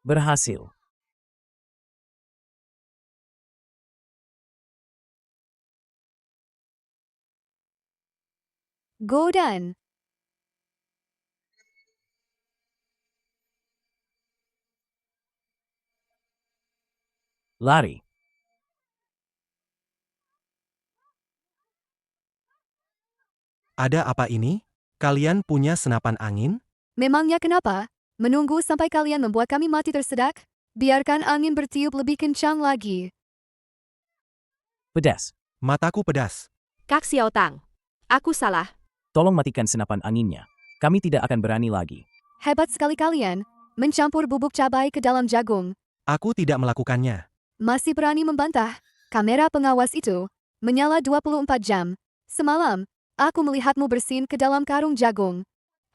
Berhasil. Go done. Lari. Ada apa ini? Kalian punya senapan angin? Memangnya kenapa? Menunggu sampai kalian membuat kami mati tersedak? Biarkan angin bertiup lebih kencang lagi. Pedas. Mataku pedas. Kak Xiao Tang. Aku salah. Tolong matikan senapan anginnya. Kami tidak akan berani lagi. Hebat sekali kalian. Mencampur bubuk cabai ke dalam jagung. Aku tidak melakukannya. Masih berani membantah. Kamera pengawas itu menyala 24 jam. Semalam, aku melihatmu bersin ke dalam karung jagung.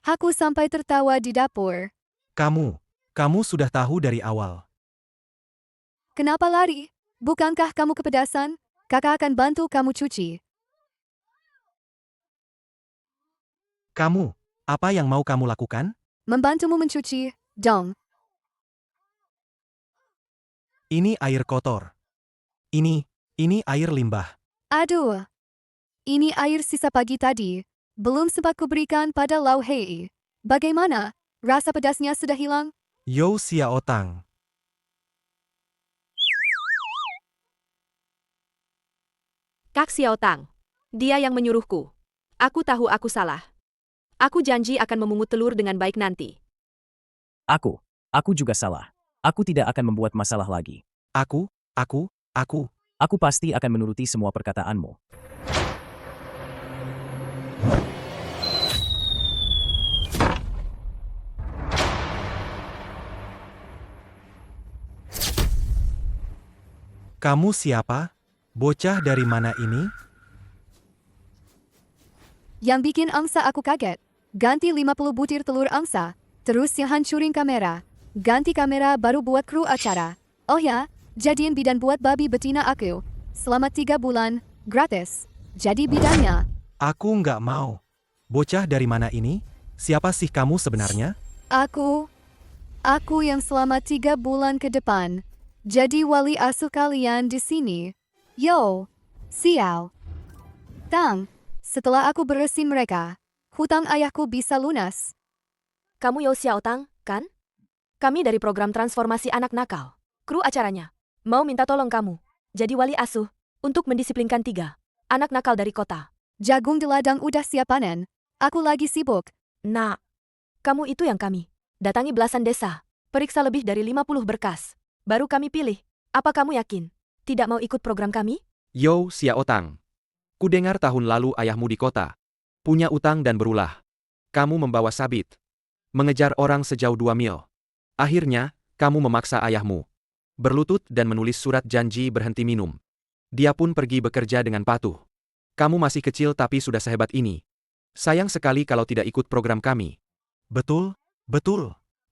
Aku sampai tertawa di dapur. Kamu sudah tahu dari awal. Kenapa lari? Bukankah kamu kepedasan? Kakak akan bantu kamu cuci. Kamu, apa yang mau kamu lakukan? Membantumu mencuci, dong. Ini air kotor. Ini air limbah. Aduh. Ini air sisa pagi tadi. Belum sempat kuberikan pada Lau Hei. Bagaimana? Rasa pedasnya sudah hilang? Yo Xiao Tang. Kak Xiao Tang. Dia yang menyuruhku. Aku tahu aku salah. Aku janji akan memungut telur dengan baik nanti. Aku juga salah. Aku tidak akan membuat masalah lagi. Aku. Aku pasti akan menuruti semua perkataanmu. Kamu siapa? Bocah dari mana ini? Yang bikin angsa aku kaget. Ganti 50 butir telur angsa. Terus yang hancurin kamera. Ganti kamera baru buat kru acara. Oh ya, jadiin bidan buat babi betina aku. Selama 3 bulan, gratis. Jadi bidannya. Aku nggak mau. Bocah dari mana ini? Siapa sih kamu sebenarnya? Aku yang selama 3 bulan ke depan. Jadi wali asuh kalian di sini. Yo, Xiao Tang. Setelah aku beresi mereka, hutang ayahku bisa lunas. Kamu Yo Xiao Tang, kan? Kami dari program transformasi anak nakal. Kru acaranya. Mau minta tolong kamu. Jadi wali asuh. Untuk mendisiplinkan 3 anak nakal dari kota. Jagung di ladang udah siap panen. Aku lagi sibuk. Nah, kamu itu yang kami. Datangi belasan desa. Periksa lebih dari 50 berkas. Baru kami pilih. Apa kamu yakin? Tidak mau ikut program kami? Yo Xiao Tang. Kudengar tahun lalu ayahmu di kota. Punya utang dan berulah. Kamu membawa sabit. Mengejar orang sejauh 2 mil. Akhirnya, kamu memaksa ayahmu. Berlutut dan menulis surat janji berhenti minum. Dia pun pergi bekerja dengan patuh. Kamu masih kecil tapi sudah sehebat ini. Sayang sekali kalau tidak ikut program kami. Betul.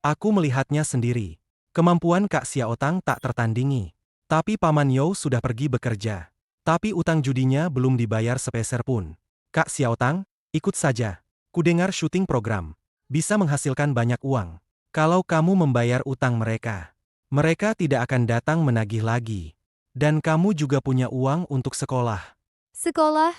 Aku melihatnya sendiri. Kemampuan Kak Xiao Tang tak tertandingi. Tapi Paman Yo sudah pergi bekerja. Tapi utang judinya belum dibayar sepeser pun. Kak Xiao Tang, ikut saja. Kudengar syuting program. Bisa menghasilkan banyak uang. Kalau kamu membayar utang mereka, mereka tidak akan datang menagih lagi. Dan kamu juga punya uang untuk sekolah. Sekolah?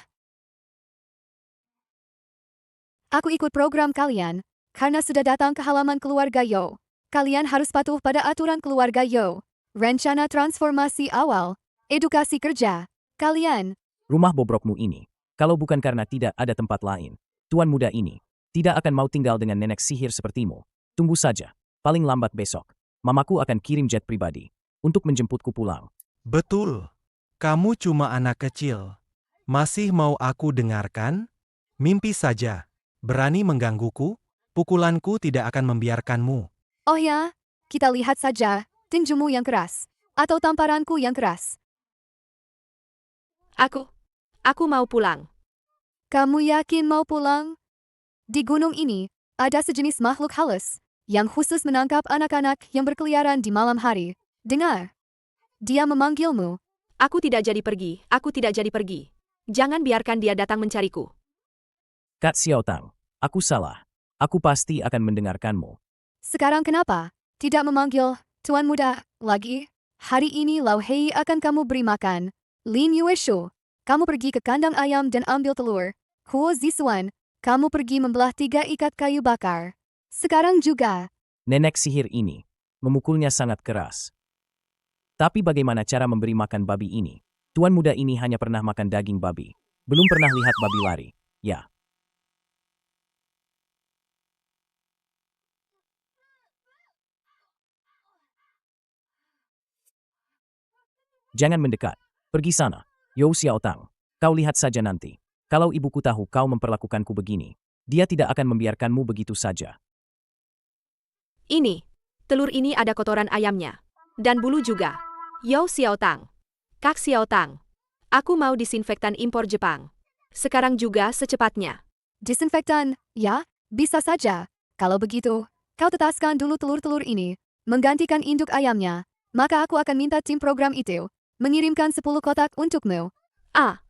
Aku ikut program kalian, karena sudah datang ke halaman keluarga Yo. Kalian harus patuh pada aturan keluarga Yo. Rencana transformasi awal, edukasi kerja. Kalian, Rumah bobrokmu ini, kalau bukan karena tidak ada tempat lain, tuan muda ini tidak akan mau tinggal dengan nenek sihir sepertimu. Tunggu saja, paling lambat besok, mamaku akan kirim jet pribadi untuk menjemputku pulang. Betul. Kamu cuma anak kecil. Masih mau aku dengarkan? Mimpi saja. Berani menggangguku? Pukulanku tidak akan membiarkanmu. oh ya, kita lihat saja, tinjumu yang keras. Atau tamparanku yang keras. Aku mau pulang. Kamu yakin mau pulang? Di gunung ini, ada sejenis makhluk halus, yang khusus menangkap anak-anak yang berkeliaran di malam hari. Dengar. Dia memanggilmu. Aku tidak jadi pergi. Jangan biarkan dia datang mencariku. Kak Xiao Tang, aku salah. Aku pasti akan mendengarkanmu. Sekarang kenapa? Tidak memanggil, Tuan muda, lagi. Hari ini Lau Hei akan kamu beri makan. Lin Yueshu, kamu pergi ke kandang ayam dan ambil telur. Huo Zisuan, kamu pergi membelah 3 ikat kayu bakar. Sekarang juga. Nenek sihir ini memukulnya sangat keras. Tapi bagaimana cara memberi makan babi ini? Tuan muda ini hanya pernah makan daging babi. Belum pernah lihat babi lari. Ya. Jangan mendekat. Pergi sana. Yo Xiaotang. Kau lihat saja nanti. Kalau ibuku tahu kau memperlakukanku begini, dia tidak akan membiarkanmu begitu saja. Ini. Telur ini ada kotoran ayamnya. Dan bulu juga. Yo Xiaotang. Kak Xiaotang. Aku mau disinfektan impor Jepang. Sekarang juga secepatnya. Disinfektan, ya? Bisa saja. Kalau begitu, kau tetaskan dulu telur-telur ini, menggantikan induk ayamnya. Maka aku akan minta tim program itu mengirimkan 10 kotak untukmu. Ah.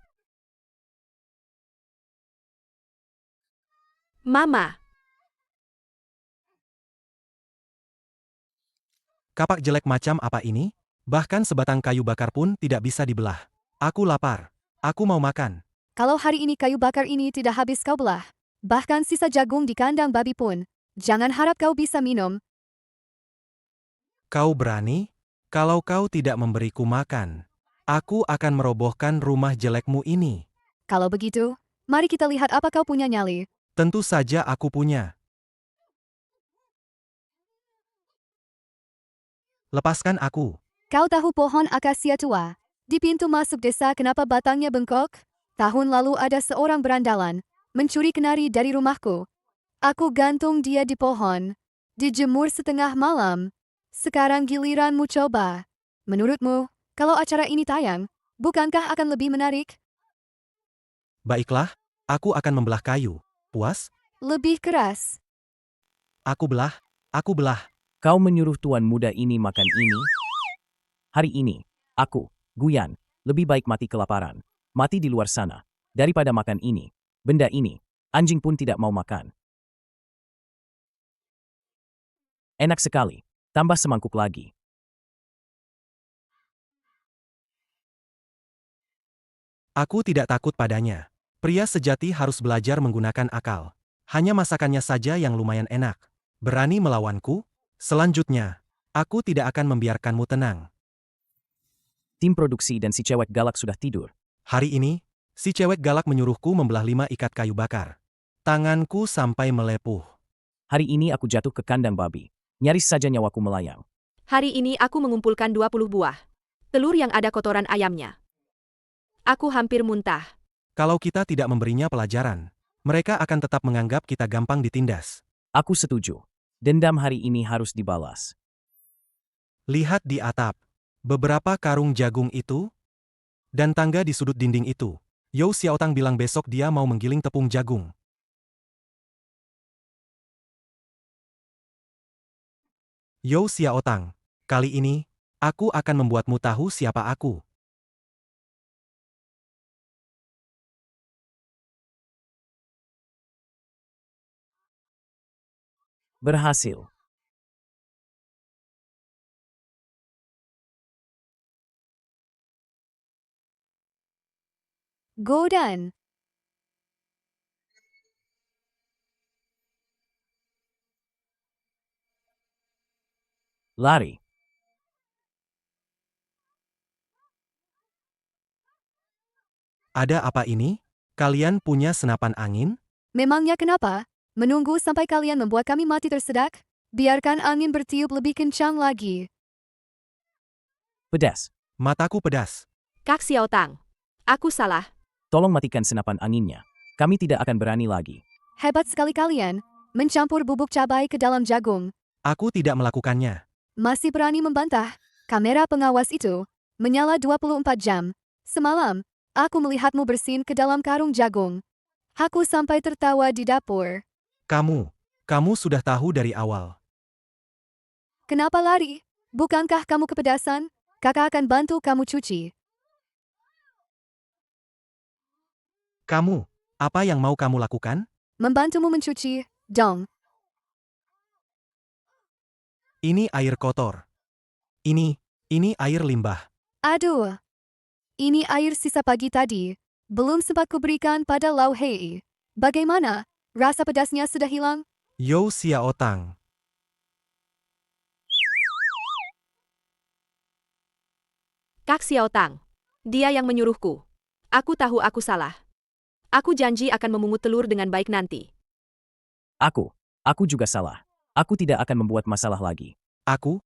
Mama. Kapak jelek macam apa ini? Bahkan sebatang kayu bakar pun tidak bisa dibelah. Aku lapar. Aku mau makan. Kalau hari ini kayu bakar ini tidak habis kau belah, bahkan sisa jagung di kandang babi pun, jangan harap kau bisa minum. Kau berani? Kalau kau tidak memberiku makan, aku akan merobohkan rumah jelekmu ini. Kalau begitu, mari kita lihat apa kau punya nyali. Tentu saja aku punya. Lepaskan aku. Kau tahu pohon akasia tua di pintu masuk desa kenapa batangnya bengkok? Tahun lalu ada seorang berandalan mencuri kenari dari rumahku. Aku gantung dia di pohon, dijemur setengah malam. Sekarang giliranmu coba. Menurutmu, kalau acara ini tayang, bukankah akan lebih menarik? Baiklah, aku akan membelah kayu. Puas? Lebih keras. Aku belah. Aku belah. Kau menyuruh tuan muda ini makan ini? Hari ini, aku, Guyan, lebih baik mati kelaparan. Mati di luar sana, daripada makan ini. Benda ini, anjing pun tidak mau makan. Enak sekali, tambah semangkuk lagi. Aku tidak takut padanya. Pria sejati harus belajar menggunakan akal. Hanya masakannya saja yang lumayan enak. Berani melawanku? Selanjutnya, aku tidak akan membiarkanmu tenang. Tim produksi dan si cewek galak sudah tidur. Hari ini, si cewek galak menyuruhku membelah 5 ikat kayu bakar. Tanganku sampai melepuh. Hari ini aku jatuh ke kandang babi. Nyaris saja nyawaku melayang. Hari ini aku mengumpulkan 20 buah. Telur yang ada kotoran ayamnya. Aku hampir muntah. Kalau kita tidak memberinya pelajaran, mereka akan tetap menganggap kita gampang ditindas. Aku setuju. Dendam hari ini harus dibalas. Lihat di atap. Beberapa karung jagung itu, dan tangga di sudut dinding itu. Yo Xiaotang bilang besok dia mau menggiling tepung jagung. Yo Xiaotang, kali ini, aku akan membuatmu tahu siapa aku. Berhasil. Godan. Lari. Ada apa ini? Kalian punya senapan angin? Memangnya kenapa? Menunggu sampai kalian membuat kami mati tersedak? Biarkan angin bertiup lebih kencang lagi. Pedas. Mataku pedas. Kak Xiaotang. Aku salah. Tolong matikan senapan anginnya. Kami tidak akan berani lagi. Hebat sekali kalian, mencampur bubuk cabai ke dalam jagung. Aku tidak melakukannya. Masih berani membantah? Kamera pengawas itu menyala 24 jam. Semalam, aku melihatmu bersin ke dalam karung jagung. Aku sampai tertawa di dapur. Kamu sudah tahu dari awal. Kenapa lari? Bukankah kamu kepedasan? Kakak akan bantu kamu cuci. Apa yang mau kamu lakukan? Membantumu mencuci, dong. Ini air kotor. Ini air limbah. Aduh. Ini air sisa pagi tadi. Belum sempat kuberikan pada Lau Hei. Bagaimana? Rasa pedasnya sudah hilang? Yo Xiaotang. Kak Xiaotang. Dia yang menyuruhku. Aku tahu aku salah. Aku janji akan memungut telur dengan baik nanti. Aku juga salah. Aku tidak akan membuat masalah lagi. Aku.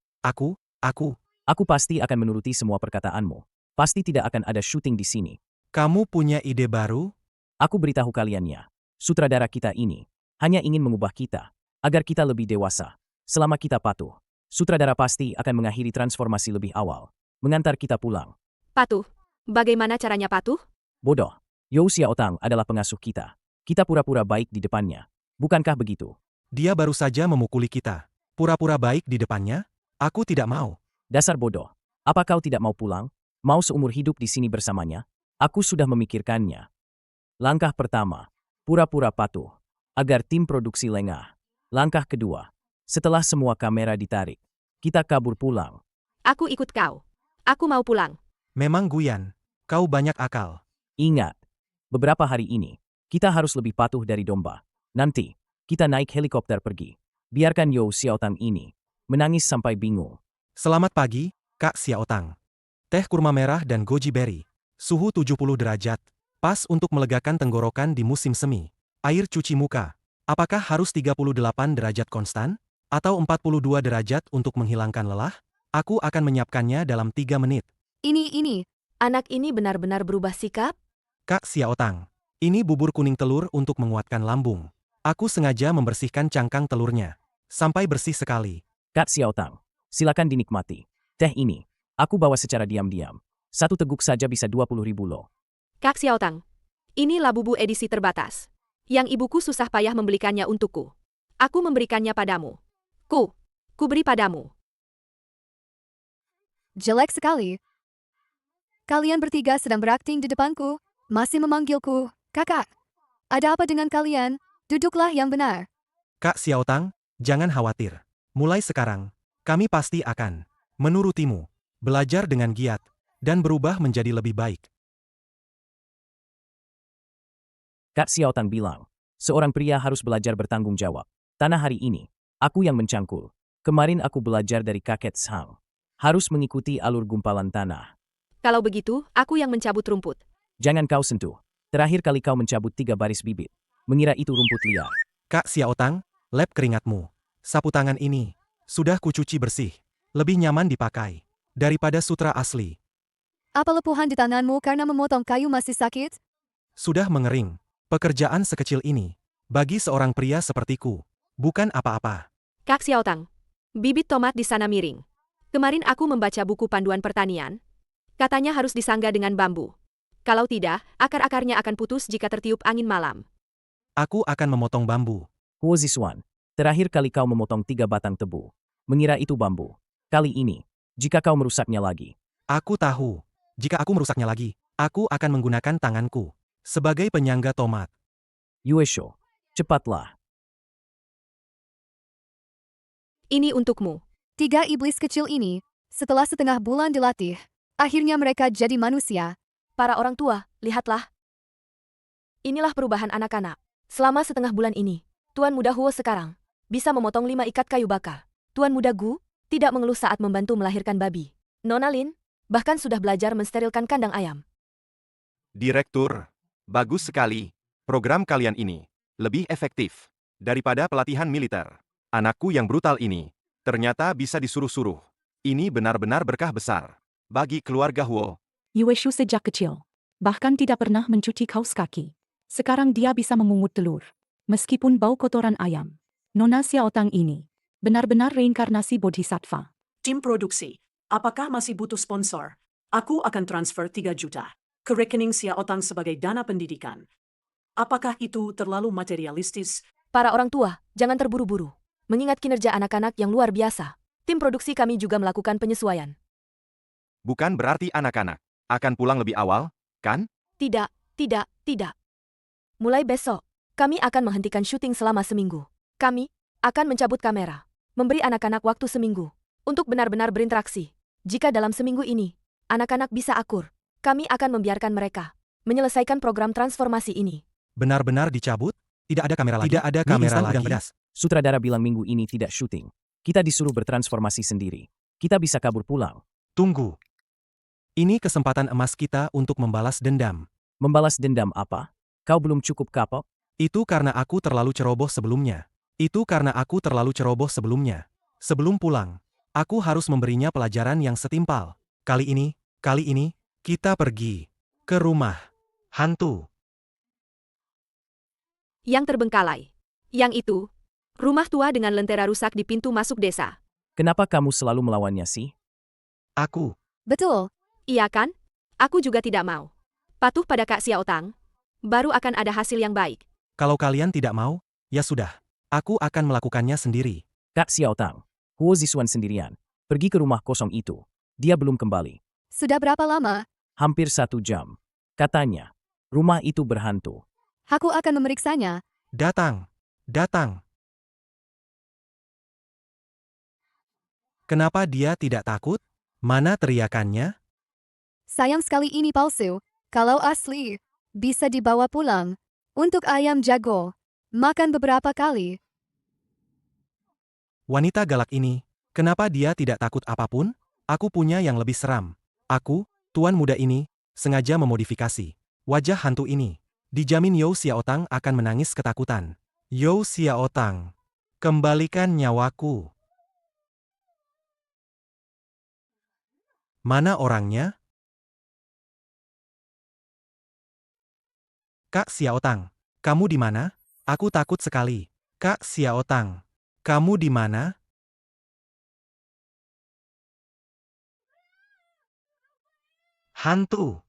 Aku pasti akan menuruti semua perkataanmu. Pasti tidak akan ada syuting di sini. Kamu punya ide baru? Aku beritahu kaliannya. Sutradara kita ini hanya ingin mengubah kita agar kita lebih dewasa. Selama kita patuh, sutradara pasti akan mengakhiri transformasi lebih awal, mengantar kita pulang. Patuh. Bagaimana caranya patuh? Bodoh. Yo Xiaotang adalah pengasuh kita. Kita pura-pura baik di depannya. Bukankah begitu? Dia baru saja memukuli kita. Pura-pura baik di depannya? Aku tidak mau. Dasar bodoh. Apa kau tidak mau pulang? Mau seumur hidup di sini bersamanya? Aku sudah memikirkannya. Langkah pertama, pura-pura patuh, agar tim produksi lengah. Langkah kedua, setelah semua kamera ditarik, kita kabur pulang. Aku ikut kau. Aku mau pulang. Memang Guyan. Kau banyak akal. Ingat, beberapa hari ini, kita harus lebih patuh dari domba. Nanti, kita naik helikopter pergi. Biarkan Yo Xiaotang ini menangis sampai bingung. Selamat pagi, Kak Xiaotang. Teh kurma merah dan goji berry. Suhu 70 derajat. Pas untuk melegakan tenggorokan di musim semi. Air cuci muka. Apakah harus 38 derajat konstan? Atau 42 derajat untuk menghilangkan lelah? Aku akan menyiapkannya dalam 3 menit. Ini. Anak ini benar-benar berubah sikap? Kak Xiaotang. Ini bubur kuning telur untuk menguatkan lambung. Aku sengaja membersihkan cangkang telurnya. Sampai bersih sekali. Kak Xiaotang, silakan dinikmati. Teh ini, aku bawa secara diam-diam. Satu teguk saja bisa 20.000 lo. Kak Xiaotang. Ini labubu edisi terbatas. Yang ibuku susah payah membelikannya untukku. Aku memberikannya padamu. Ku beri padamu. Jelek sekali. Kalian bertiga sedang berakting di depanku. Masih memanggilku, kakak. Ada apa dengan kalian? Duduklah yang benar. Kak Xiaotang, jangan khawatir. Mulai sekarang, kami pasti akan menurutimu, belajar dengan giat, dan berubah menjadi lebih baik. Kak Xiaotang bilang, seorang pria harus belajar bertanggung jawab. Tanah hari ini, aku yang mencangkul. Kemarin aku belajar dari kakek Sang. Harus mengikuti alur gumpalan tanah. Kalau begitu, aku yang mencabut rumput. Jangan kau sentuh. Terakhir kali kau mencabut 3 baris bibit. Mengira itu rumput liar. Kak Xiaotang, lap keringatmu. Sapu tangan ini sudah kucuci bersih. Lebih nyaman dipakai daripada sutra asli. Apa lepuhan di tanganmu karena memotong kayu masih sakit? Sudah mengering. Pekerjaan sekecil ini, bagi seorang pria sepertiku, bukan apa-apa. Kak Xiaotang. Bibit tomat di sana miring. Kemarin aku membaca buku panduan pertanian. Katanya harus disangga dengan bambu. Kalau tidak, akar-akarnya akan putus jika tertiup angin malam. Aku akan memotong bambu. Huo Ziswan, terakhir kali kau memotong 3 batang tebu. Mengira itu bambu. Kali ini, jika kau merusaknya lagi. Aku tahu. Jika aku merusaknya lagi, aku akan menggunakan tanganku sebagai penyangga tomat. Yuesho, cepatlah. Ini untukmu. 3 iblis kecil ini, setelah setengah bulan dilatih, akhirnya mereka jadi manusia. Para orang tua, lihatlah. Inilah perubahan anak-anak. Selama setengah bulan ini, Tuan Muda Huo sekarang bisa memotong 5 ikat kayu bakar. Tuan Muda Gu tidak mengeluh saat membantu melahirkan babi. Nona Lin bahkan sudah belajar mensterilkan kandang ayam. Direktur, bagus sekali. Program kalian ini lebih efektif daripada pelatihan militer. Anakku yang brutal ini ternyata bisa disuruh-suruh. Ini benar-benar berkah besar bagi keluarga Huo. Yueshu sejak kecil. Bahkan tidak pernah mencuci kaos kaki. Sekarang dia bisa memungut telur. Meskipun bau kotoran ayam. Nona Xiaotang ini benar-benar reinkarnasi bodhisattva. Tim produksi, apakah masih butuh sponsor? Aku akan transfer 3 juta ke rekening Xiaotang sebagai dana pendidikan. Apakah itu terlalu materialistis? Para orang tua, jangan terburu-buru. Mengingat kinerja anak-anak yang luar biasa, tim produksi kami juga melakukan penyesuaian. Bukan berarti anak-anak akan pulang lebih awal, kan? Tidak. Mulai besok, kami akan menghentikan syuting selama seminggu. Kami akan mencabut kamera, memberi anak-anak waktu seminggu untuk benar-benar berinteraksi Jika dalam seminggu ini, anak-anak bisa akur, kami akan membiarkan mereka menyelesaikan program transformasi ini. Benar-benar dicabut? Tidak ada kamera lagi. Tidak ada Mie kamera instan lagi. udang pedas. Sutradara bilang minggu ini tidak syuting. Kita disuruh bertransformasi sendiri. Kita bisa kabur pulang. Tunggu. Ini kesempatan emas kita untuk membalas dendam. Membalas dendam apa? Kau belum cukup kapok? Itu karena aku terlalu ceroboh sebelumnya. Sebelum pulang, aku harus memberinya pelajaran yang setimpal. Kali ini, kita pergi ke rumah hantu. Yang terbengkalai. Yang itu, rumah tua dengan lentera rusak di pintu masuk desa. Kenapa kamu selalu melawannya sih? Aku, Betul. Iya kan? Aku juga tidak mau. Patuh pada Kak Xiao Tang, baru akan ada hasil yang baik. kalau kalian tidak mau, ya sudah. Aku akan melakukannya sendiri. Kak Xiao Tang, Huo Ziswan sendirian. Pergi ke rumah kosong itu. Dia belum kembali. Sudah berapa lama? Hampir 1 jam. Katanya, rumah itu berhantu. Aku akan memeriksanya. Datang. Kenapa dia tidak takut? Mana teriakannya? Sayang sekali ini palsu. Kalau asli, bisa dibawa pulang. Untuk ayam jago, makan beberapa kali. Wanita galak ini, kenapa dia tidak takut apapun? Aku punya yang lebih seram. Aku, tuan muda ini, sengaja memodifikasi wajah hantu ini. Dijamin You Xiaotang akan menangis ketakutan. You Xiaotang, kembalikan nyawaku. Mana orangnya? Kak Xiaotang, kamu di mana? Aku takut sekali. Kak Xiaotang, kamu di mana? Hantu.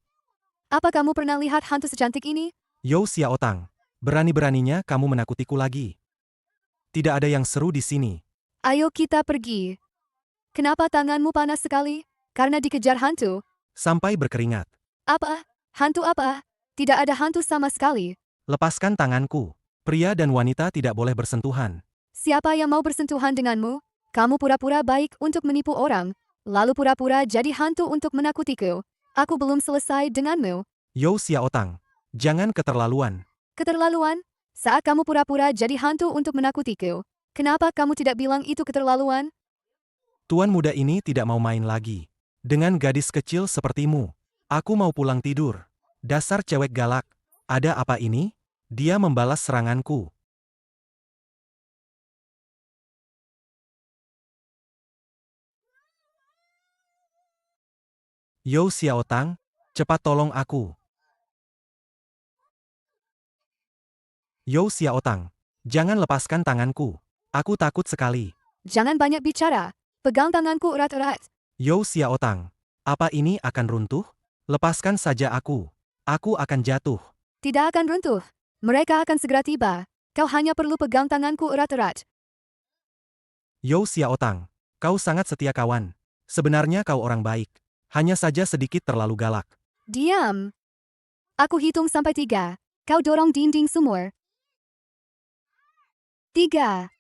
Apa kamu pernah lihat hantu secantik ini? You Xiaotang, berani-beraninya kamu menakutiku lagi. Tidak ada yang seru di sini. Ayo kita pergi. Kenapa tanganmu panas sekali? Karena dikejar hantu. Sampai berkeringat. Apa? Hantu apa? Tidak ada hantu sama sekali. Lepaskan tanganku. Pria dan wanita tidak boleh bersentuhan. Siapa yang mau bersentuhan denganmu? Kamu pura-pura baik untuk menipu orang, lalu pura-pura jadi hantu untuk menakutiku. Aku belum selesai denganmu. You Xiaotang, jangan keterlaluan. Keterlaluan? Saat kamu pura-pura jadi hantu untuk menakutiku, kenapa kamu tidak bilang itu keterlaluan? Tuan muda ini tidak mau main lagi. Dengan gadis kecil sepertimu. Aku mau pulang tidur. Dasar cewek galak. Ada apa ini? Dia membalas seranganku. You Xiaotang, cepat tolong aku. You Xiaotang, jangan lepaskan tanganku. Aku takut sekali. Jangan banyak bicara. Pegang tanganku erat-erat. You Xiaotang, apa ini akan runtuh? Lepaskan saja aku. Aku akan jatuh. Tidak akan runtuh. Mereka akan segera tiba. Kau hanya perlu pegang tanganku erat-erat. You Xiaotang, kau sangat setia kawan. Sebenarnya kau orang baik. Hanya saja sedikit terlalu galak. Diam. Aku hitung sampai 3. Kau dorong dinding sumur. 3.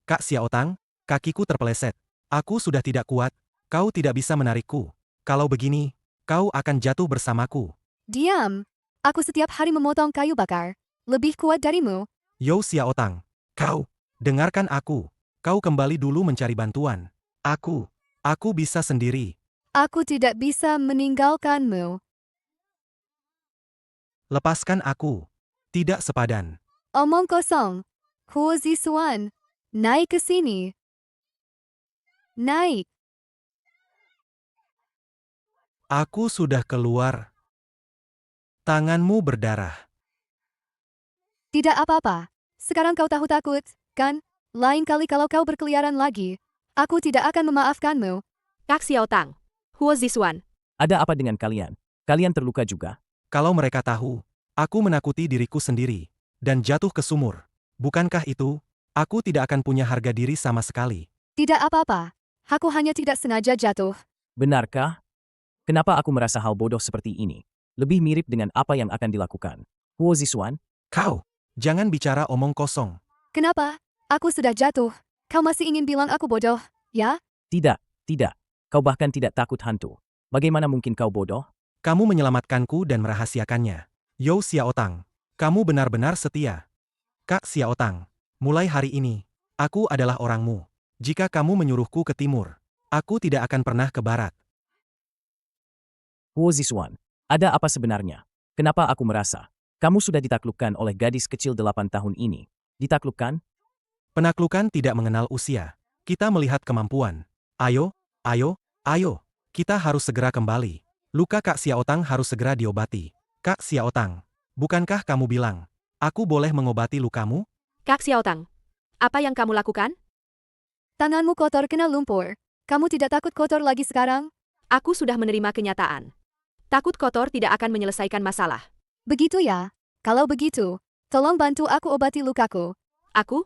Kak Xiaotang, kakiku terpeleset. Aku sudah tidak kuat. Kau tidak bisa menarikku. Kalau begini, kau akan jatuh bersamaku. Diam. Aku setiap hari memotong kayu bakar. Lebih kuat darimu. You Xiaotang, kau, dengarkan aku. Kau kembali dulu mencari bantuan. Aku bisa sendiri. Aku tidak bisa meninggalkanmu. Lepaskan aku. Tidak sepadan. Omong kosong. Huo Ziswan. Naik ke sini. Naik. Aku sudah keluar. Tanganmu berdarah. Tidak apa-apa. Sekarang kau tahu takut, kan? Lain kali kalau kau berkeliaran lagi, aku tidak akan memaafkanmu. Kak Xiao Tang, Huo Ziswan. Ada apa dengan kalian? Kalian terluka juga? Kalau mereka tahu, aku menakuti diriku sendiri dan jatuh ke sumur. Bukankah itu? Aku tidak akan punya harga diri sama sekali. Tidak apa-apa. Aku hanya tidak sengaja jatuh. Benarkah? Kenapa aku merasa hal bodoh seperti ini? Lebih mirip dengan apa yang akan dilakukan. Huo Ziswan? Kau, jangan bicara omong kosong. Kenapa? Aku sudah jatuh. Kau masih ingin bilang aku bodoh, ya? Tidak, tidak. Kau bahkan tidak takut hantu. Bagaimana mungkin kau bodoh? Kamu menyelamatkanku dan merahasiakannya. Yo Xiaotang, kamu benar-benar setia. Kak Xiaotang, mulai hari ini, aku adalah orangmu. Jika kamu menyuruhku ke timur, aku tidak akan pernah ke barat. Huo Ziswan, ada apa sebenarnya? Kenapa aku merasa kamu sudah ditaklukkan oleh gadis kecil 8 tahun ini? Ditaklukkan? Penaklukan tidak mengenal usia. Kita melihat kemampuan. Ayo, ayo, ayo. Kita harus segera kembali. Luka Kak Xiaotang harus segera diobati. Kak Xiaotang, bukankah kamu bilang, aku boleh mengobati lukamu? Kak Xiaotang, apa yang kamu lakukan? Tanganmu kotor kena lumpur. Kamu tidak takut kotor lagi sekarang? Aku sudah menerima kenyataan. Takut kotor tidak akan menyelesaikan masalah. Begitu ya? Kalau begitu, tolong bantu aku obati lukaku. Aku?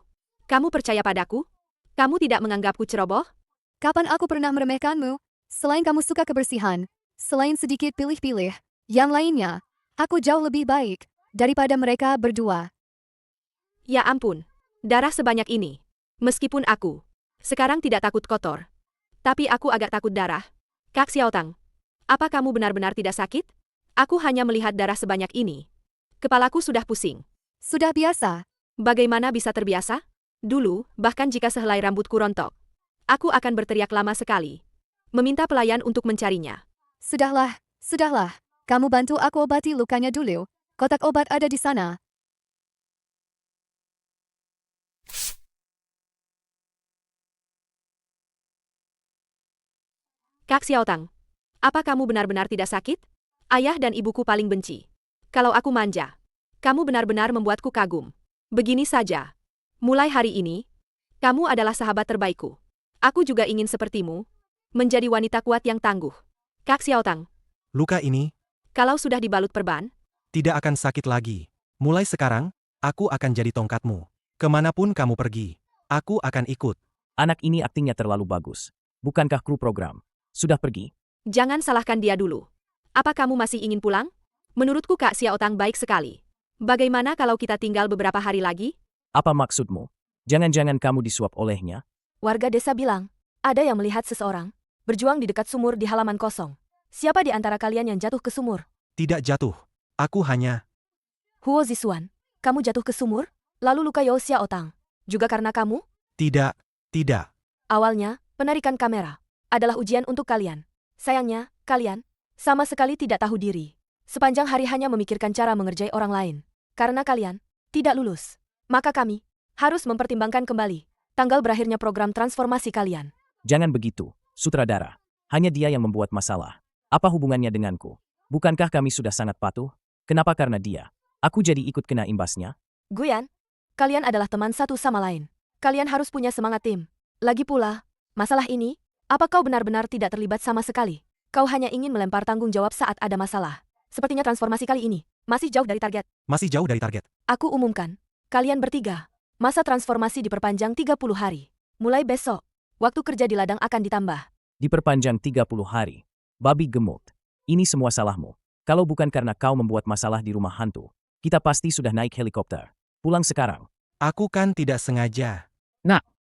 Kamu percaya padaku? Kamu tidak menganggapku ceroboh? Kapan aku pernah meremehkanmu? Selain kamu suka kebersihan, selain sedikit pilih-pilih, yang lainnya, aku jauh lebih baik daripada mereka berdua. Ya ampun, darah sebanyak ini. Meskipun aku sekarang tidak takut kotor, tapi aku agak takut darah. Kak Xiaotang, apa kamu benar-benar tidak sakit? Aku hanya melihat darah sebanyak ini. Kepalaku sudah pusing. Sudah biasa. Bagaimana bisa terbiasa? Dulu, bahkan jika sehelai rambutku rontok, aku akan berteriak lama sekali. Meminta pelayan untuk mencarinya. Sudahlah, sudahlah. Kamu bantu aku obati lukanya dulu. Kotak obat ada di sana. Kak Xiaotang, apa kamu benar-benar tidak sakit? Ayah dan ibuku paling benci kalau aku manja. Kamu benar-benar membuatku kagum. Begini saja. Mulai hari ini, kamu adalah sahabat terbaikku. Aku juga ingin sepertimu, menjadi wanita kuat yang tangguh. Kak Xiaotang, Luka ini kalau sudah dibalut perban, tidak akan sakit lagi. Mulai sekarang, aku akan jadi tongkatmu. Kemanapun kamu pergi, aku akan ikut. Anak ini aktingnya terlalu bagus. Bukankah kru program? Sudah pergi? jangan salahkan dia dulu. Apa kamu masih ingin pulang? Menurutku Kak Xiaotang baik sekali. Bagaimana kalau kita tinggal beberapa hari lagi? Apa maksudmu? Jangan-jangan kamu disuap olehnya? Warga desa bilang, ada yang melihat seseorang berjuang di dekat sumur di halaman kosong. Siapa di antara kalian yang jatuh ke sumur? Tidak jatuh. Aku hanya... Huo Ziswan, kamu jatuh ke sumur? Lalu luka Yao Xiaotang. Juga karena kamu? Tidak, tidak. Awalnya, penarikan kamera adalah ujian untuk kalian. Sayangnya, kalian sama sekali tidak tahu diri. Sepanjang hari hanya memikirkan cara mengerjai orang lain. Karena kalian tidak lulus, maka kami harus mempertimbangkan kembali tanggal berakhirnya program transformasi kalian. Jangan begitu, sutradara. Hanya dia yang membuat masalah. Apa hubungannya denganku? Bukankah kami sudah sangat patuh? Kenapa karena dia? Aku jadi ikut kena imbasnya? Guyan, kalian adalah teman satu sama lain. Kalian harus punya semangat tim. Lagi pula, masalah ini, apa kau benar-benar tidak terlibat sama sekali? Kau hanya ingin melempar tanggung jawab saat ada masalah. Sepertinya transformasi kali ini masih jauh dari target. Masih jauh dari target. Aku umumkan, kalian bertiga, masa transformasi diperpanjang 30 hari. Mulai besok, waktu kerja di ladang akan ditambah. Diperpanjang 30 hari. Babi gemuk. Ini semua salahmu. Kalau bukan karena kau membuat masalah di rumah hantu, kita pasti sudah naik helikopter. Pulang sekarang. Aku kan tidak sengaja.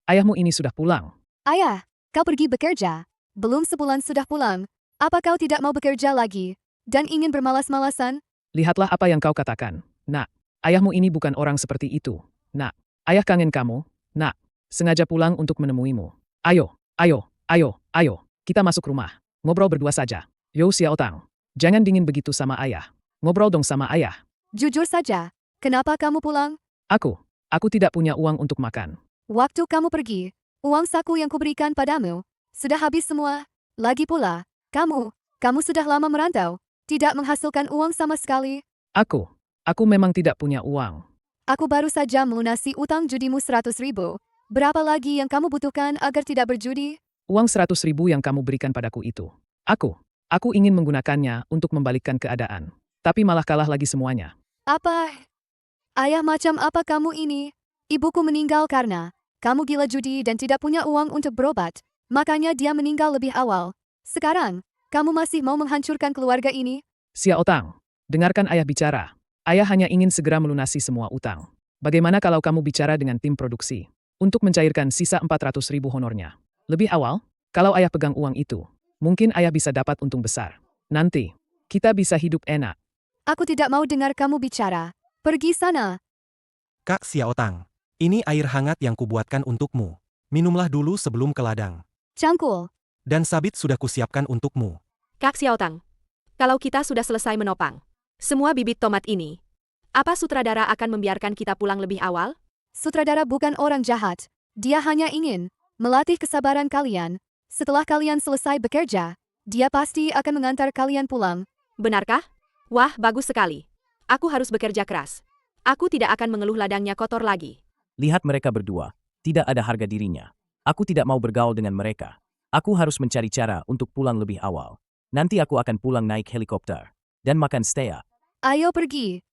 Ayahmu ini sudah pulang. Ayah, kau pergi bekerja. Belum sebulan sudah pulang. Apa kau tidak mau bekerja lagi? Dan ingin bermalas-malasan? Lihatlah apa yang kau katakan. Nak, ayahmu ini bukan orang seperti itu. Nak, ayah kangen kamu. Nak, sengaja pulang untuk menemuimu. Ayo, ayo, kita masuk rumah. Ngobrol berdua saja. Yo Xiaotang, jangan dingin begitu sama ayah. Ngobrol dong sama ayah. Jujur saja, kenapa kamu pulang? Aku tidak punya uang untuk makan. Waktu kamu pergi, uang saku yang kuberikan padamu sudah habis semua. Lagi pula, kamu sudah lama merantau, tidak menghasilkan uang sama sekali. Aku memang tidak punya uang. Aku baru saja melunasi utang judimu 100.000. Berapa lagi yang kamu butuhkan agar tidak berjudi? Uang 100.000 yang kamu berikan padaku itu. Aku ingin menggunakannya untuk membalikkan keadaan. Tapi malah kalah lagi semuanya. Apa? Ayah macam apa kamu ini? Ibuku meninggal karena kamu gila judi dan tidak punya uang untuk berobat. Makanya dia meninggal lebih awal. Sekarang, kamu masih mau menghancurkan keluarga ini? Xiaotang, dengarkan ayah bicara. Ayah hanya ingin segera melunasi semua utang. Bagaimana kalau kamu bicara dengan tim produksi? untuk mencairkan sisa 400.000 honornya. Lebih awal, kalau ayah pegang uang itu, mungkin ayah bisa dapat untung besar. Nanti, kita bisa hidup enak. Aku tidak mau dengar kamu bicara. Pergi sana. Kak Xiao Tang, ini air hangat yang kubuatkan untukmu. Minumlah dulu sebelum ke ladang. Cangkul. Dan sabit sudah kusiapkan untukmu. Kak Xiaotang, kalau kita sudah selesai menopang semua bibit tomat ini, apa sutradara akan membiarkan kita pulang lebih awal? Sutradara bukan orang jahat. Dia hanya ingin melatih kesabaran kalian. Setelah kalian selesai bekerja, dia pasti akan mengantar kalian pulang. Benarkah? Wah, bagus sekali. Aku harus bekerja keras. Aku tidak akan mengeluh ladangnya kotor lagi. Lihat mereka berdua. Tidak ada harga dirinya. Aku tidak mau bergaul dengan mereka. Aku harus mencari cara untuk pulang lebih awal. Nanti aku akan pulang naik helikopter. Dan makan steak. Ayo pergi.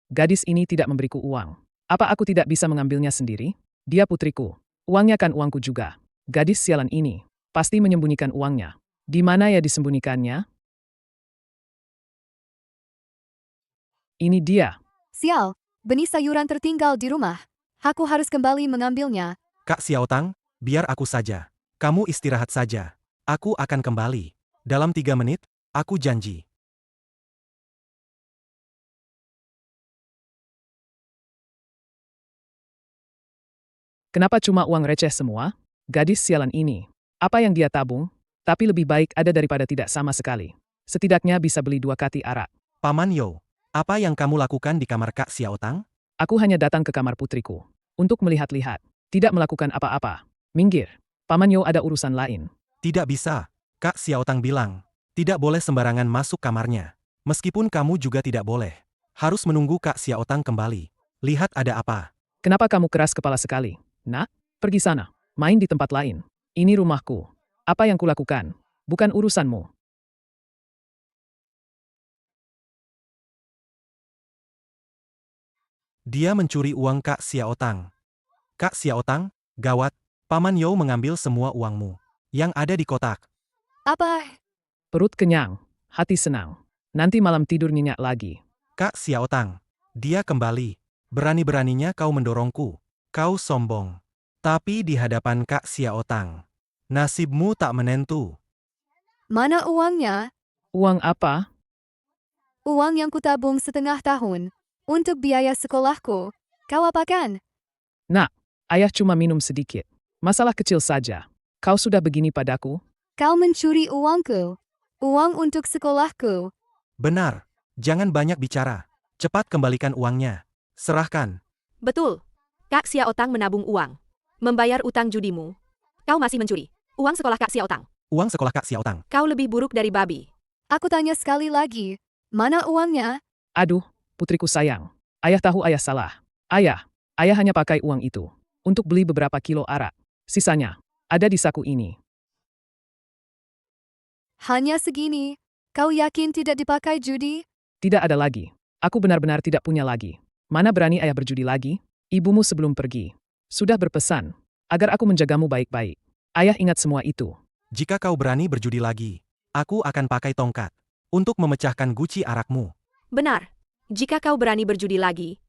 Gadis ini tidak memberiku uang. Apa aku tidak bisa mengambilnya sendiri? Dia putriku. Uangnya kan uangku juga. Gadis sialan ini pasti menyembunyikan uangnya. Di mana ya disembunyikannya? Ini dia. Sial, benih sayuran tertinggal di rumah. Aku harus kembali mengambilnya. Kak Xiao Tang, biar aku saja. Kamu istirahat saja. Aku akan kembali. Dalam 3 menit, aku janji. Kenapa cuma uang receh semua? Gadis sialan ini. Apa yang dia tabung? Tapi lebih baik ada daripada tidak sama sekali. Setidaknya bisa beli 2 kati arak. Paman Yo, apa yang kamu lakukan di kamar Kak Xiao Tang? Aku hanya datang ke kamar putriku. Untuk melihat-lihat. Tidak melakukan apa-apa. Minggir. Paman Yo ada urusan lain. Tidak bisa. Kak Xiao Tang bilang, tidak boleh sembarangan masuk kamarnya. Meskipun kamu juga tidak boleh. Harus menunggu Kak Xiao Tang kembali. Lihat ada apa. Kenapa kamu keras kepala sekali? Nak, pergi sana. Main di tempat lain. Ini rumahku. Apa yang kulakukan? Bukan urusanmu. Dia mencuri uang Kak Xiao Tang. Kak Xiao Tang, gawat. Paman Yo mengambil semua uangmu. Yang ada di kotak. Apa? Perut kenyang. Hati senang. Nanti malam tidur nyenyak lagi. Kak Xiao Tang, dia kembali. Berani-beraninya kau mendorongku. Kau sombong. Tapi di hadapan Kak Xiao Tang, nasibmu tak menentu. Mana uangnya? Uang apa? Uang yang kutabung setengah tahun. Untuk biaya sekolahku. Kau apakan? Nak, ayah cuma minum sedikit. Masalah kecil saja. Kau sudah begini padaku? Kau mencuri uangku. Uang untuk sekolahku. Benar. Jangan banyak bicara. Cepat kembalikan uangnya. Serahkan. Betul. Kak Xiaotang menabung uang. Membayar utang judimu. Kau masih mencuri. Uang sekolah Kak Xiaotang. Uang sekolah Kak Xiao Tang. Kau lebih buruk dari babi. Aku tanya sekali lagi. Mana uangnya? Aduh, putriku sayang. Ayah tahu ayah salah. Ayah hanya pakai uang itu untuk beli beberapa kilo arak. Sisanya ada di saku ini. Hanya segini. Kau yakin tidak dipakai judi? Tidak ada lagi. Aku benar-benar tidak punya lagi. Mana berani ayah berjudi lagi? Ibumu sebelum pergi sudah berpesan agar aku menjagamu baik-baik. Ayah ingat semua itu. Jika kau berani berjudi lagi, aku akan pakai tongkat untuk memecahkan guci arakmu. Benar. Jika kau berani berjudi lagi,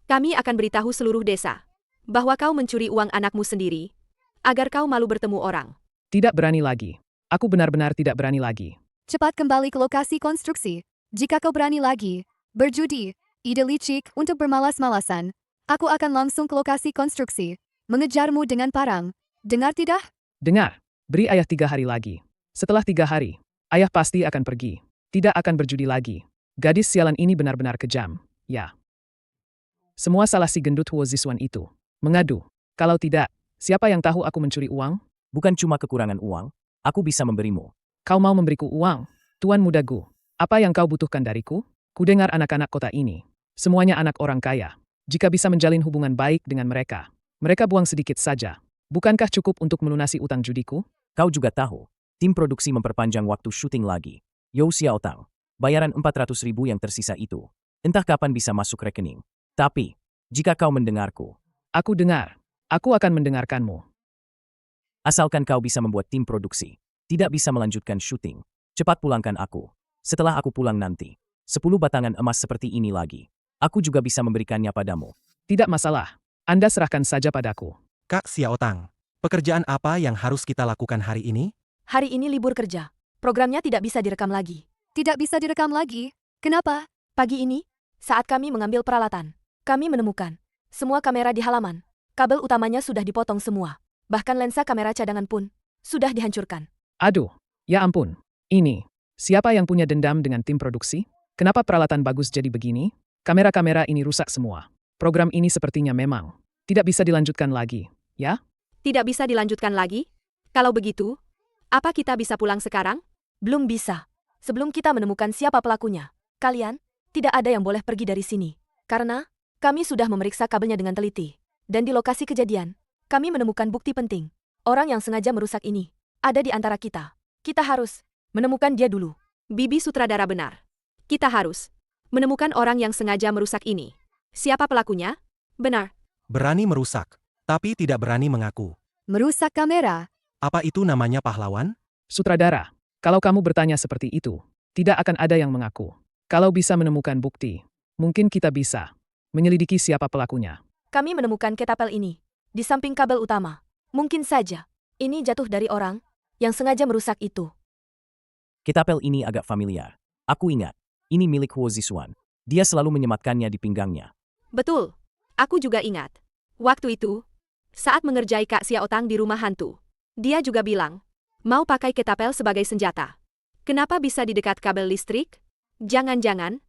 kami akan beritahu seluruh desa bahwa kau mencuri uang anakmu sendiri, agar kau malu bertemu orang. Tidak berani lagi. Aku benar-benar tidak berani lagi. Cepat kembali ke lokasi konstruksi. Jika kau berani lagi berjudi, ide licik untuk bermalas-malasan, aku akan langsung ke lokasi konstruksi, mengejarmu dengan parang. Dengar tidak? Dengar, beri ayah 3 hari lagi. Setelah 3 hari, ayah pasti akan pergi. Tidak akan berjudi lagi. Gadis sialan ini benar-benar kejam. Ya. Semua salah si gendut Huo Ziswan itu. Mengadu. Kalau tidak, siapa yang tahu aku mencuri uang? Bukan cuma kekurangan uang, aku bisa memberimu. Kau mau memberiku uang? Tuan Muda Gu, apa yang kau butuhkan dariku? Kudengar anak-anak kota ini. Semuanya anak orang kaya. Jika bisa menjalin hubungan baik dengan mereka, mereka buang sedikit saja. Bukankah cukup untuk melunasi utang judiku? Kau juga tahu, tim produksi memperpanjang waktu syuting lagi. Yo Xiao Tang, bayaran 400.000 yang tersisa itu, entah kapan bisa masuk rekening. Tapi, jika kau mendengarku, Aku dengar. Aku akan mendengarkanmu. asalkan kau bisa membuat tim produksi tidak bisa melanjutkan syuting, cepat pulangkan aku. Setelah aku pulang nanti, 10 batangan emas seperti ini lagi. Aku juga bisa memberikannya padamu. Tidak masalah. Anda serahkan saja padaku. Kak Xiaotang, pekerjaan apa yang harus kita lakukan hari ini? Hari ini libur kerja. Programnya tidak bisa direkam lagi. Tidak bisa direkam lagi. Kenapa? Pagi ini, saat kami mengambil peralatan, kami menemukan semua kamera di halaman. Kabel utamanya sudah dipotong semua. Bahkan lensa kamera cadangan pun sudah dihancurkan. Aduh, ya ampun. Ini, siapa yang punya dendam dengan tim produksi? Kenapa peralatan bagus jadi begini? Kamera-kamera ini rusak semua. Program ini sepertinya memang tidak bisa dilanjutkan lagi, ya? Tidak bisa dilanjutkan lagi? Kalau begitu, apa kita bisa pulang sekarang? Belum bisa. Sebelum kita menemukan siapa pelakunya, kalian tidak ada yang boleh pergi dari sini. Karena kami sudah memeriksa kabelnya dengan teliti. Dan di lokasi kejadian, kami menemukan bukti penting. Orang yang sengaja merusak ini ada di antara kita. Kita harus menemukan dia dulu. Bibi sutradara benar. Kita harus menemukan orang yang sengaja merusak ini. Siapa pelakunya? Benar. Berani merusak, tapi tidak berani mengaku. Merusak kamera. Apa itu namanya pahlawan? Sutradara, kalau kamu bertanya seperti itu, tidak akan ada yang mengaku. Kalau bisa menemukan bukti, mungkin kita bisa menyelidiki siapa pelakunya. Kami menemukan ketapel ini di samping kabel utama. Mungkin saja ini jatuh dari orang yang sengaja merusak itu. Ketapel ini agak familiar. Aku ingat, ini milik Huo Ziswan. Dia selalu menyematkannya di pinggangnya. Betul. Aku juga ingat. Waktu itu, saat mengerjai Kak Xiaotang di rumah hantu, dia juga bilang, mau pakai ketapel sebagai senjata. Kenapa bisa di dekat kabel listrik? Jangan-jangan,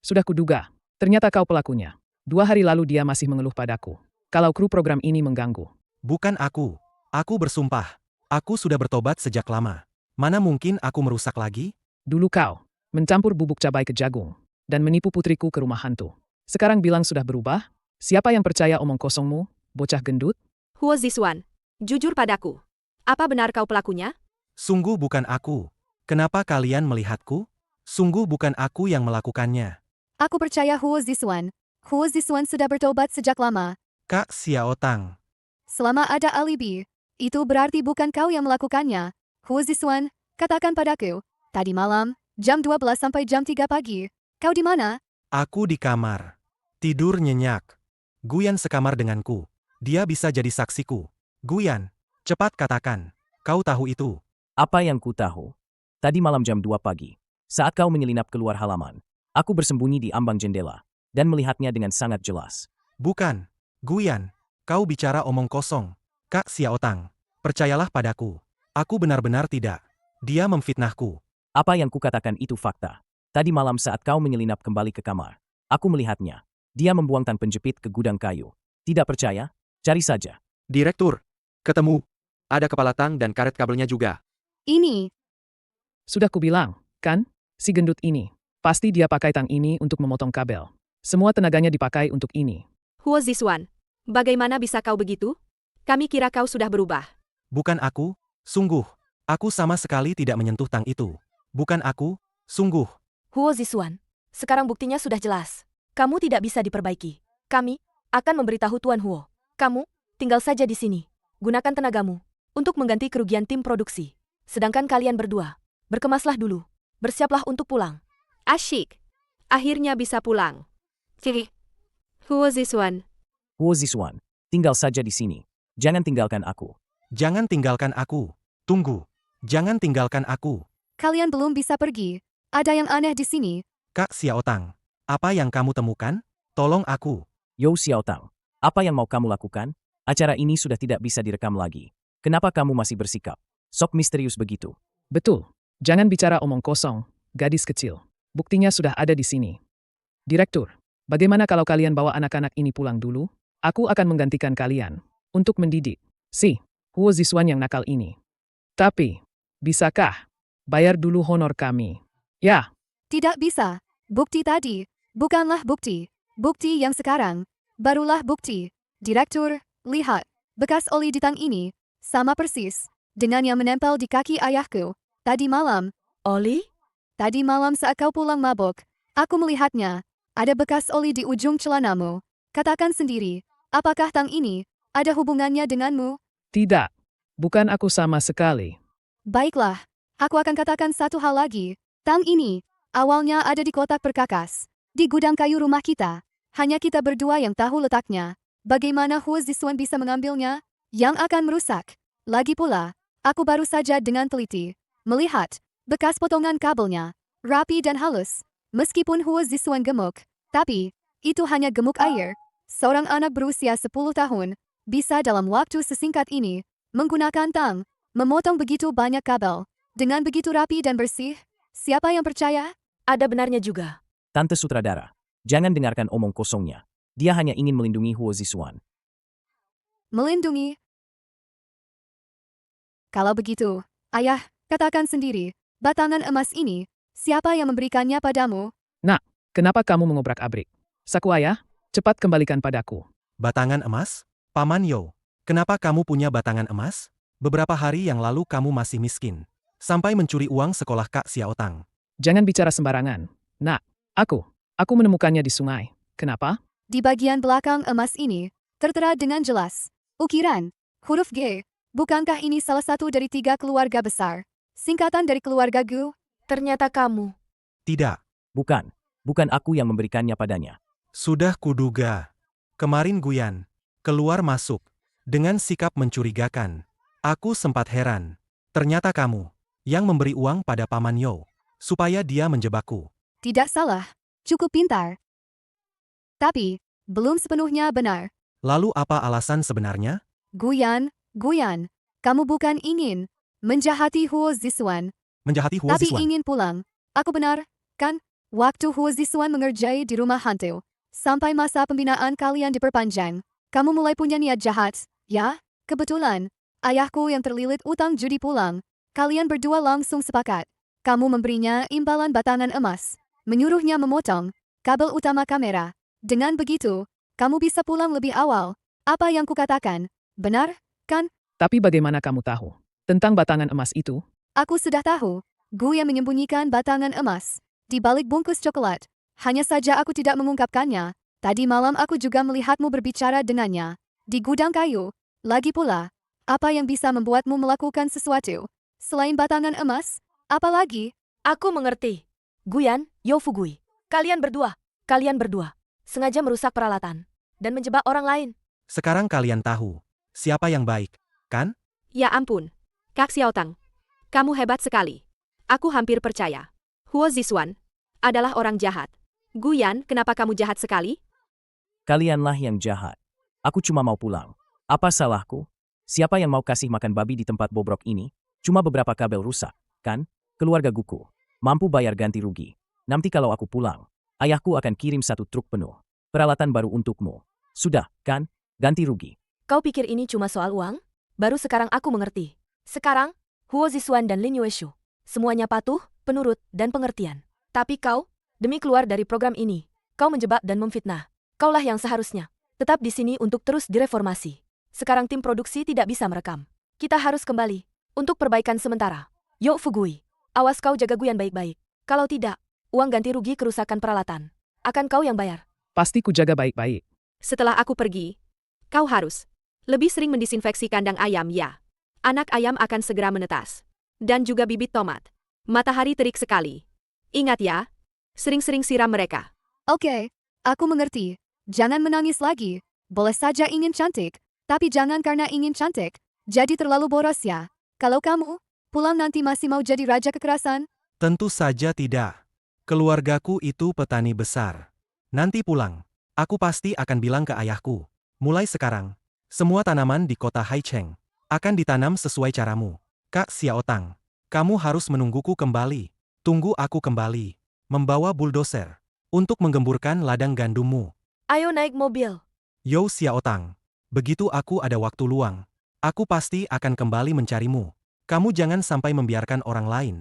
Sudah kuduga, ternyata kau pelakunya. 2 hari lalu dia masih mengeluh padaku. Kalau kru program ini mengganggu. Bukan aku. Aku bersumpah. Aku sudah bertobat sejak lama. Mana mungkin aku merusak lagi? Dulu kau mencampur bubuk cabai ke jagung dan menipu putriku ke rumah hantu. Sekarang bilang sudah berubah? Siapa yang percaya omong kosongmu, bocah gendut? Huo Ziswan, jujur padaku. Apa benar kau pelakunya? Sungguh bukan aku. Kenapa kalian melihatku? Sungguh bukan aku yang melakukannya. Aku percaya Huo Ziswan. Huo Ziswan sudah bertobat sejak lama. Kak Xiaotang. Selama ada alibi, itu berarti bukan kau yang melakukannya. Huo Ziswan, katakan padaku, tadi malam, jam 12 sampai jam 3 pagi, kau di mana? Aku di kamar. Tidur nyenyak. Guyan sekamar denganku. Dia bisa jadi saksiku. Guyan, cepat katakan. Kau tahu itu. Apa yang ku tahu? Tadi malam jam 2 pagi, saat kau menyelinap keluar halaman, aku bersembunyi di ambang jendela dan melihatnya dengan sangat jelas. Bukan. Guyan, kau bicara omong kosong. Kak Xiaotang, percayalah padaku. Aku benar-benar tidak. Dia memfitnahku. Apa yang kukatakan itu fakta. Tadi malam saat kau menyelinap kembali ke kamar, aku melihatnya. Dia membuang tan penjepit ke gudang kayu. Tidak percaya? Cari saja. Direktur, ketemu. Ada kepala tang dan karet kabelnya juga. Ini, Sudah kubilang, kan? Si gendut ini. Pasti dia pakai tang ini untuk memotong kabel. Semua tenaganya dipakai untuk ini. Huo Ziswan, bagaimana bisa kau begitu? Kami kira kau sudah berubah. Bukan aku. Sungguh. Aku sama sekali tidak menyentuh tang itu. Bukan aku. Sungguh. Huo Ziswan, sekarang buktinya sudah jelas. Kamu tidak bisa diperbaiki. Kami akan memberitahu Tuan Huo. Kamu tinggal saja di sini. Gunakan tenagamu untuk mengganti kerugian tim produksi. Sedangkan kalian berdua, berkemaslah dulu. Bersiaplah untuk pulang. Asyik. Akhirnya bisa pulang. Ciri. Huo Ziswan, Huo Ziswan, tinggal saja di sini. Jangan tinggalkan aku. Jangan tinggalkan aku. Tunggu. Jangan tinggalkan aku. kalian belum bisa pergi. Ada yang aneh di sini. Kak Xiaotang, apa yang kamu temukan? Tolong aku. Yo Xiaotang, apa yang mau kamu lakukan? Acara ini sudah tidak bisa direkam lagi. Kenapa kamu masih bersikap sok misterius begitu? Betul. Jangan bicara omong kosong, gadis kecil. Buktinya sudah ada di sini. Direktur, bagaimana kalau kalian bawa anak-anak ini pulang dulu? Aku akan menggantikan kalian untuk mendidik si Huo Ziswan yang nakal ini. Tapi, bisakah bayar dulu honor kami? Ya, Tidak bisa. Bukti tadi, bukanlah bukti. Bukti yang sekarang, barulah bukti. Direktur, lihat. Bekas oli di tang ini, sama persis dengan yang menempel di kaki ayahku. Tadi malam, Oli? tadi malam saat kau pulang mabuk, aku melihatnya. Ada bekas oli di ujung celanamu. Katakan sendiri, apakah tang ini ada hubungannya denganmu? tidak. Bukan aku sama sekali. Baiklah, aku akan katakan satu hal lagi. Tang ini, awalnya ada di kotak perkakas. Di gudang kayu rumah kita. Hanya kita berdua yang tahu letaknya. bagaimana Huo Zisuan bisa mengambilnya? Yang akan merusak. Lagi pula, aku baru saja dengan teliti melihat bekas potongan kabelnya, rapi dan halus. Meskipun Huo Zisuan gemuk, tapi itu hanya gemuk air. Seorang anak berusia 10 tahun bisa dalam waktu sesingkat ini menggunakan tang, memotong begitu banyak kabel. Dengan begitu rapi dan bersih, siapa yang percaya? Ada benarnya juga. Tante Sutradara, jangan dengarkan omong kosongnya. Dia hanya ingin melindungi Huo Zisuan. Melindungi? Kalau begitu, ayah, katakan sendiri, batangan emas ini, siapa yang memberikannya padamu? Nak, kenapa kamu mengobrak-abrik? Saku ayah, cepat kembalikan padaku. Batangan emas? Paman Yo, kenapa kamu punya batangan emas? Beberapa hari yang lalu kamu masih miskin. Sampai mencuri uang sekolah Kak Xiaotang. Jangan bicara sembarangan. Nak, aku menemukannya di sungai. Kenapa? Di bagian belakang emas ini, tertera dengan jelas, ukiran, huruf G. Bukankah ini salah satu dari 3 keluarga besar? Singkatan dari keluarga Gu? Ternyata kamu. Tidak, Bukan aku yang memberikannya padanya. sudah kuduga. Kemarin Guyan keluar masuk dengan sikap mencurigakan. Aku sempat heran. Ternyata kamu yang memberi uang pada Paman Yo supaya dia menjebakku. Tidak salah, cukup pintar. Tapi, belum sepenuhnya benar. Lalu apa alasan sebenarnya? Guyan, kamu bukan ingin menjahati Huo Zisuan, Menjahati Huo tapi Zisuan. ingin pulang. Aku benar, kan? Waktu Huo Zisuan mengerjai di rumah hantu, sampai masa pembinaan kalian diperpanjang, kamu mulai punya niat jahat, ya? Kebetulan, ayahku yang terlilit utang judi pulang. Kalian berdua langsung sepakat. Kamu memberinya imbalan batangan emas, menyuruhnya memotong kabel utama kamera. Dengan begitu, kamu bisa pulang lebih awal. Apa yang kukatakan, benar, kan? Tapi bagaimana kamu tahu tentang batangan emas itu? Aku sudah tahu, Gu yang menyembunyikan batangan emas di balik bungkus coklat. Hanya saja aku tidak mengungkapkannya. Tadi malam aku juga melihatmu berbicara dengannya di gudang kayu. Lagi pula, apa yang bisa membuatmu melakukan sesuatu selain batangan emas? Apalagi? Aku mengerti. Guyan, Yo Fugui. Kalian berdua sengaja merusak peralatan dan menjebak orang lain. Sekarang kalian tahu siapa yang baik, kan? Ya ampun. Kak Xiaotang. Kamu hebat sekali. Aku hampir percaya. Huo Zisuan adalah orang jahat. Guyan, kenapa kamu jahat sekali? Kalianlah yang jahat. Aku cuma mau pulang. Apa salahku? Siapa yang mau kasih makan babi di tempat bobrok ini? Cuma beberapa kabel rusak, kan? Keluarga Guku mampu bayar ganti rugi. Nanti kalau aku pulang, ayahku akan kirim 1 truk penuh peralatan baru untukmu. Sudah, kan? Ganti rugi. Kau pikir ini cuma soal uang? Baru sekarang aku mengerti. Sekarang, Huo Zisuan dan Lin Yueshu, semuanya patuh, penurut, dan pengertian. Tapi kau, demi keluar dari program ini, kau menjebak dan memfitnah. Kaulah yang seharusnya tetap di sini untuk terus direformasi. Sekarang tim produksi tidak bisa merekam. Kita harus kembali untuk perbaikan sementara. Yo Fugui, awas kau jaga Guyan baik-baik. Kalau tidak, uang ganti rugi kerusakan peralatan akan kau yang bayar. Pasti ku jaga baik-baik. Setelah aku pergi, kau harus lebih sering mendisinfeksi kandang ayam ya. Anak ayam akan segera menetas. Dan juga bibit tomat. Matahari terik sekali. Ingat ya, sering-sering siram mereka. Oke, aku mengerti. Jangan menangis lagi. Boleh saja ingin cantik, tapi jangan karena ingin cantik jadi terlalu boros ya. Kalau kamu pulang nanti masih mau jadi raja kekerasan? Tentu saja tidak. Keluargaku itu petani besar. Nanti pulang, aku pasti akan bilang ke ayahku. Mulai sekarang, semua tanaman di kota Haicheng akan ditanam sesuai caramu. Kak Xiaotang, kamu harus menungguku kembali. Tunggu aku kembali, membawa bulldozer, untuk menggemburkan ladang gandummu. Ayo naik mobil. Yo Xiaotang, begitu aku ada waktu luang, aku pasti akan kembali mencarimu. Kamu jangan sampai membiarkan orang lain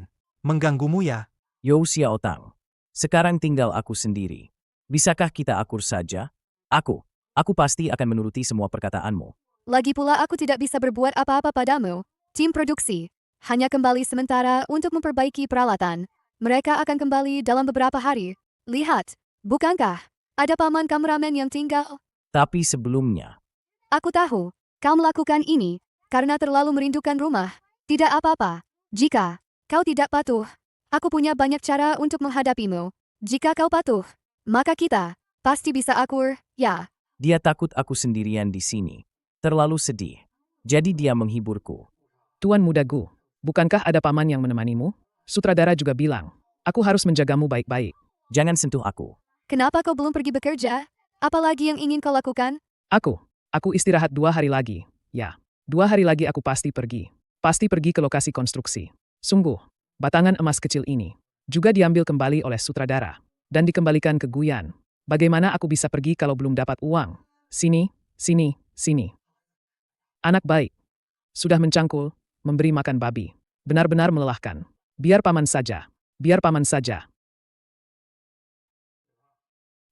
mengganggumu ya. Yo Xiaotang, sekarang tinggal aku sendiri. Bisakah kita akur saja? Aku pasti akan menuruti semua perkataanmu. Lagi pula aku tidak bisa berbuat apa-apa padamu. Tim produksi hanya kembali sementara untuk memperbaiki peralatan. Mereka akan kembali dalam beberapa hari. Lihat, bukankah ada paman kameramen yang tinggal? Tapi sebelumnya, Aku tahu, kau melakukan ini karena terlalu merindukan rumah. Tidak apa-apa. Jika kau tidak patuh, aku punya banyak cara untuk menghadapimu. Jika kau patuh, maka kita pasti bisa akur, ya. Dia takut aku sendirian di sini. Terlalu sedih. Jadi dia menghiburku. Tuan Muda Gu, bukankah ada paman yang menemanimu? Sutradara juga bilang, aku harus menjagamu baik-baik. Jangan sentuh aku. Kenapa kau belum pergi bekerja? Apalagi yang ingin kau lakukan? Aku istirahat 2 hari lagi. Ya, 2 hari lagi aku pasti pergi. Pasti pergi ke lokasi konstruksi. Sungguh, batangan emas kecil ini juga diambil kembali oleh sutradara dan dikembalikan ke Guyan. Bagaimana aku bisa pergi kalau belum dapat uang? Sini, sini, sini. Anak baik. Sudah mencangkul, memberi makan babi. Benar-benar melelahkan. Biar paman saja. Biar paman saja.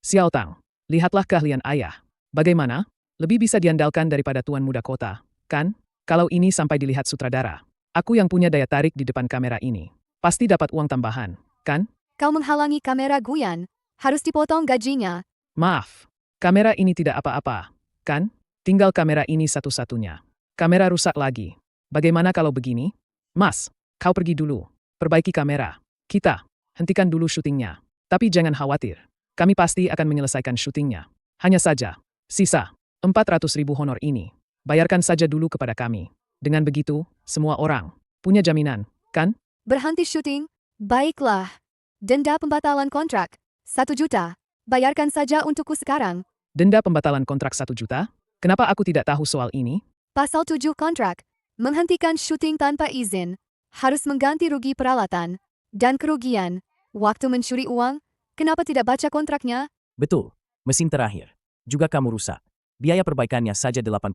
Xiao Tang, lihatlah keahlian ayah. Bagaimana? Lebih bisa diandalkan daripada tuan muda kota, kan? Kalau ini sampai dilihat sutradara, aku yang punya daya tarik di depan kamera ini. Pasti dapat uang tambahan, kan? Kau menghalangi kamera Guyan. Harus dipotong gajinya. Maaf, kamera ini tidak apa-apa, kan? Tinggal kamera ini satu-satunya. Kamera rusak lagi. Bagaimana kalau begini? Mas, kau pergi dulu. Perbaiki kamera. Kita, hentikan dulu syutingnya. Tapi jangan khawatir. Kami pasti akan menyelesaikan syutingnya. Hanya saja, sisa 400.000 honor ini. Bayarkan saja dulu kepada kami. Dengan begitu, semua orang punya jaminan, kan? Berhenti syuting? Baiklah. Denda pembatalan kontrak. 1 juta. Bayarkan saja untukku sekarang. Denda pembatalan kontrak 1 juta? Kenapa aku tidak tahu soal ini? Pasal 7 kontrak. Menghentikan syuting tanpa izin. Harus mengganti rugi peralatan. Dan kerugian. Waktu mencuri uang. Kenapa tidak baca kontraknya? Betul. Mesin terakhir. Juga kamu rusak. Biaya perbaikannya saja 80.000.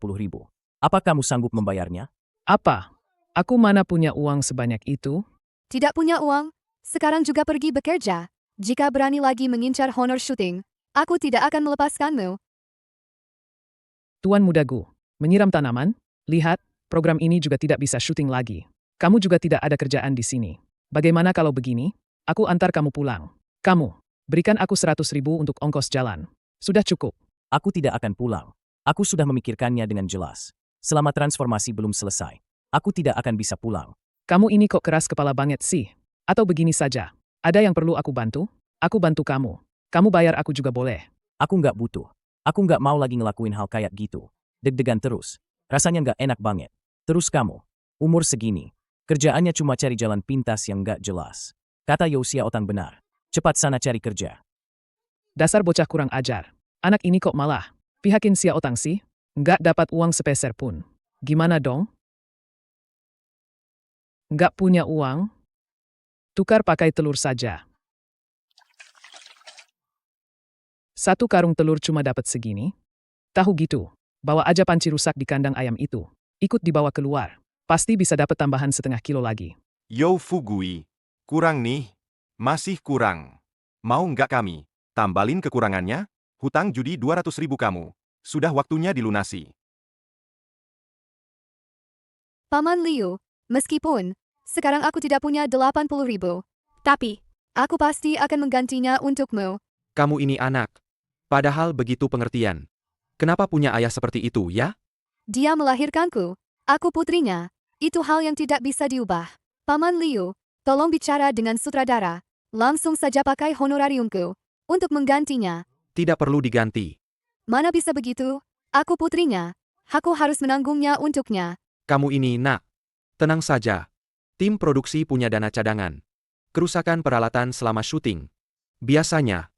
Apa kamu sanggup membayarnya? Apa? Aku mana punya uang sebanyak itu? Tidak punya uang? Sekarang juga pergi bekerja. Jika berani lagi mengincar honor syuting, aku tidak akan melepaskanmu. Tuan Muda Gu, menyiram tanaman? Lihat, program ini juga tidak bisa syuting lagi. Kamu juga tidak ada kerjaan di sini. Bagaimana kalau begini? Aku antar kamu pulang. Kamu, berikan aku 100.000 untuk ongkos jalan. Sudah cukup. Aku tidak akan pulang. Aku sudah memikirkannya dengan jelas. Selama transformasi belum selesai, aku tidak akan bisa pulang. Kamu ini kok keras kepala banget sih? Atau begini saja, ada yang perlu aku bantu? Aku bantu kamu. Kamu bayar aku juga boleh. Aku nggak butuh. Aku nggak mau lagi ngelakuin hal kayak gitu. Deg-degan terus. Rasanya nggak enak banget. Terus kamu, umur segini, kerjaannya cuma cari jalan pintas yang nggak jelas. Kata Yao Xiaotang benar. Cepat sana cari kerja. Dasar bocah kurang ajar. Anak ini kok malah pihakin Xiaotang sih? Nggak dapat uang sepeser pun. Gimana dong? Nggak punya uang? Tukar pakai telur saja. 1 karung telur cuma dapat segini? Tahu gitu, bawa aja panci rusak di kandang ayam itu. Ikut dibawa keluar. Pasti bisa dapat tambahan 0,5 kilo lagi. Yo Fugui, kurang nih. Masih kurang. Mau nggak kami tambalin kekurangannya? Hutang judi 200.000 kamu. Sudah waktunya dilunasi. Paman Liu, meskipun sekarang aku tidak punya 80.000, Tapi, aku pasti akan menggantinya untukmu. Kamu ini anak. Padahal begitu pengertian. Kenapa punya ayah seperti itu, ya? Dia melahirkanku. Aku putrinya. Itu hal yang tidak bisa diubah. Paman Liu, tolong bicara dengan sutradara. Langsung saja pakai honorariumku untuk menggantinya. Tidak perlu diganti. Mana bisa begitu? Aku putrinya. Aku harus menanggungnya untuknya. Kamu ini, nak. Tenang saja. Tim produksi punya dana cadangan. Kerusakan peralatan selama syuting biasanya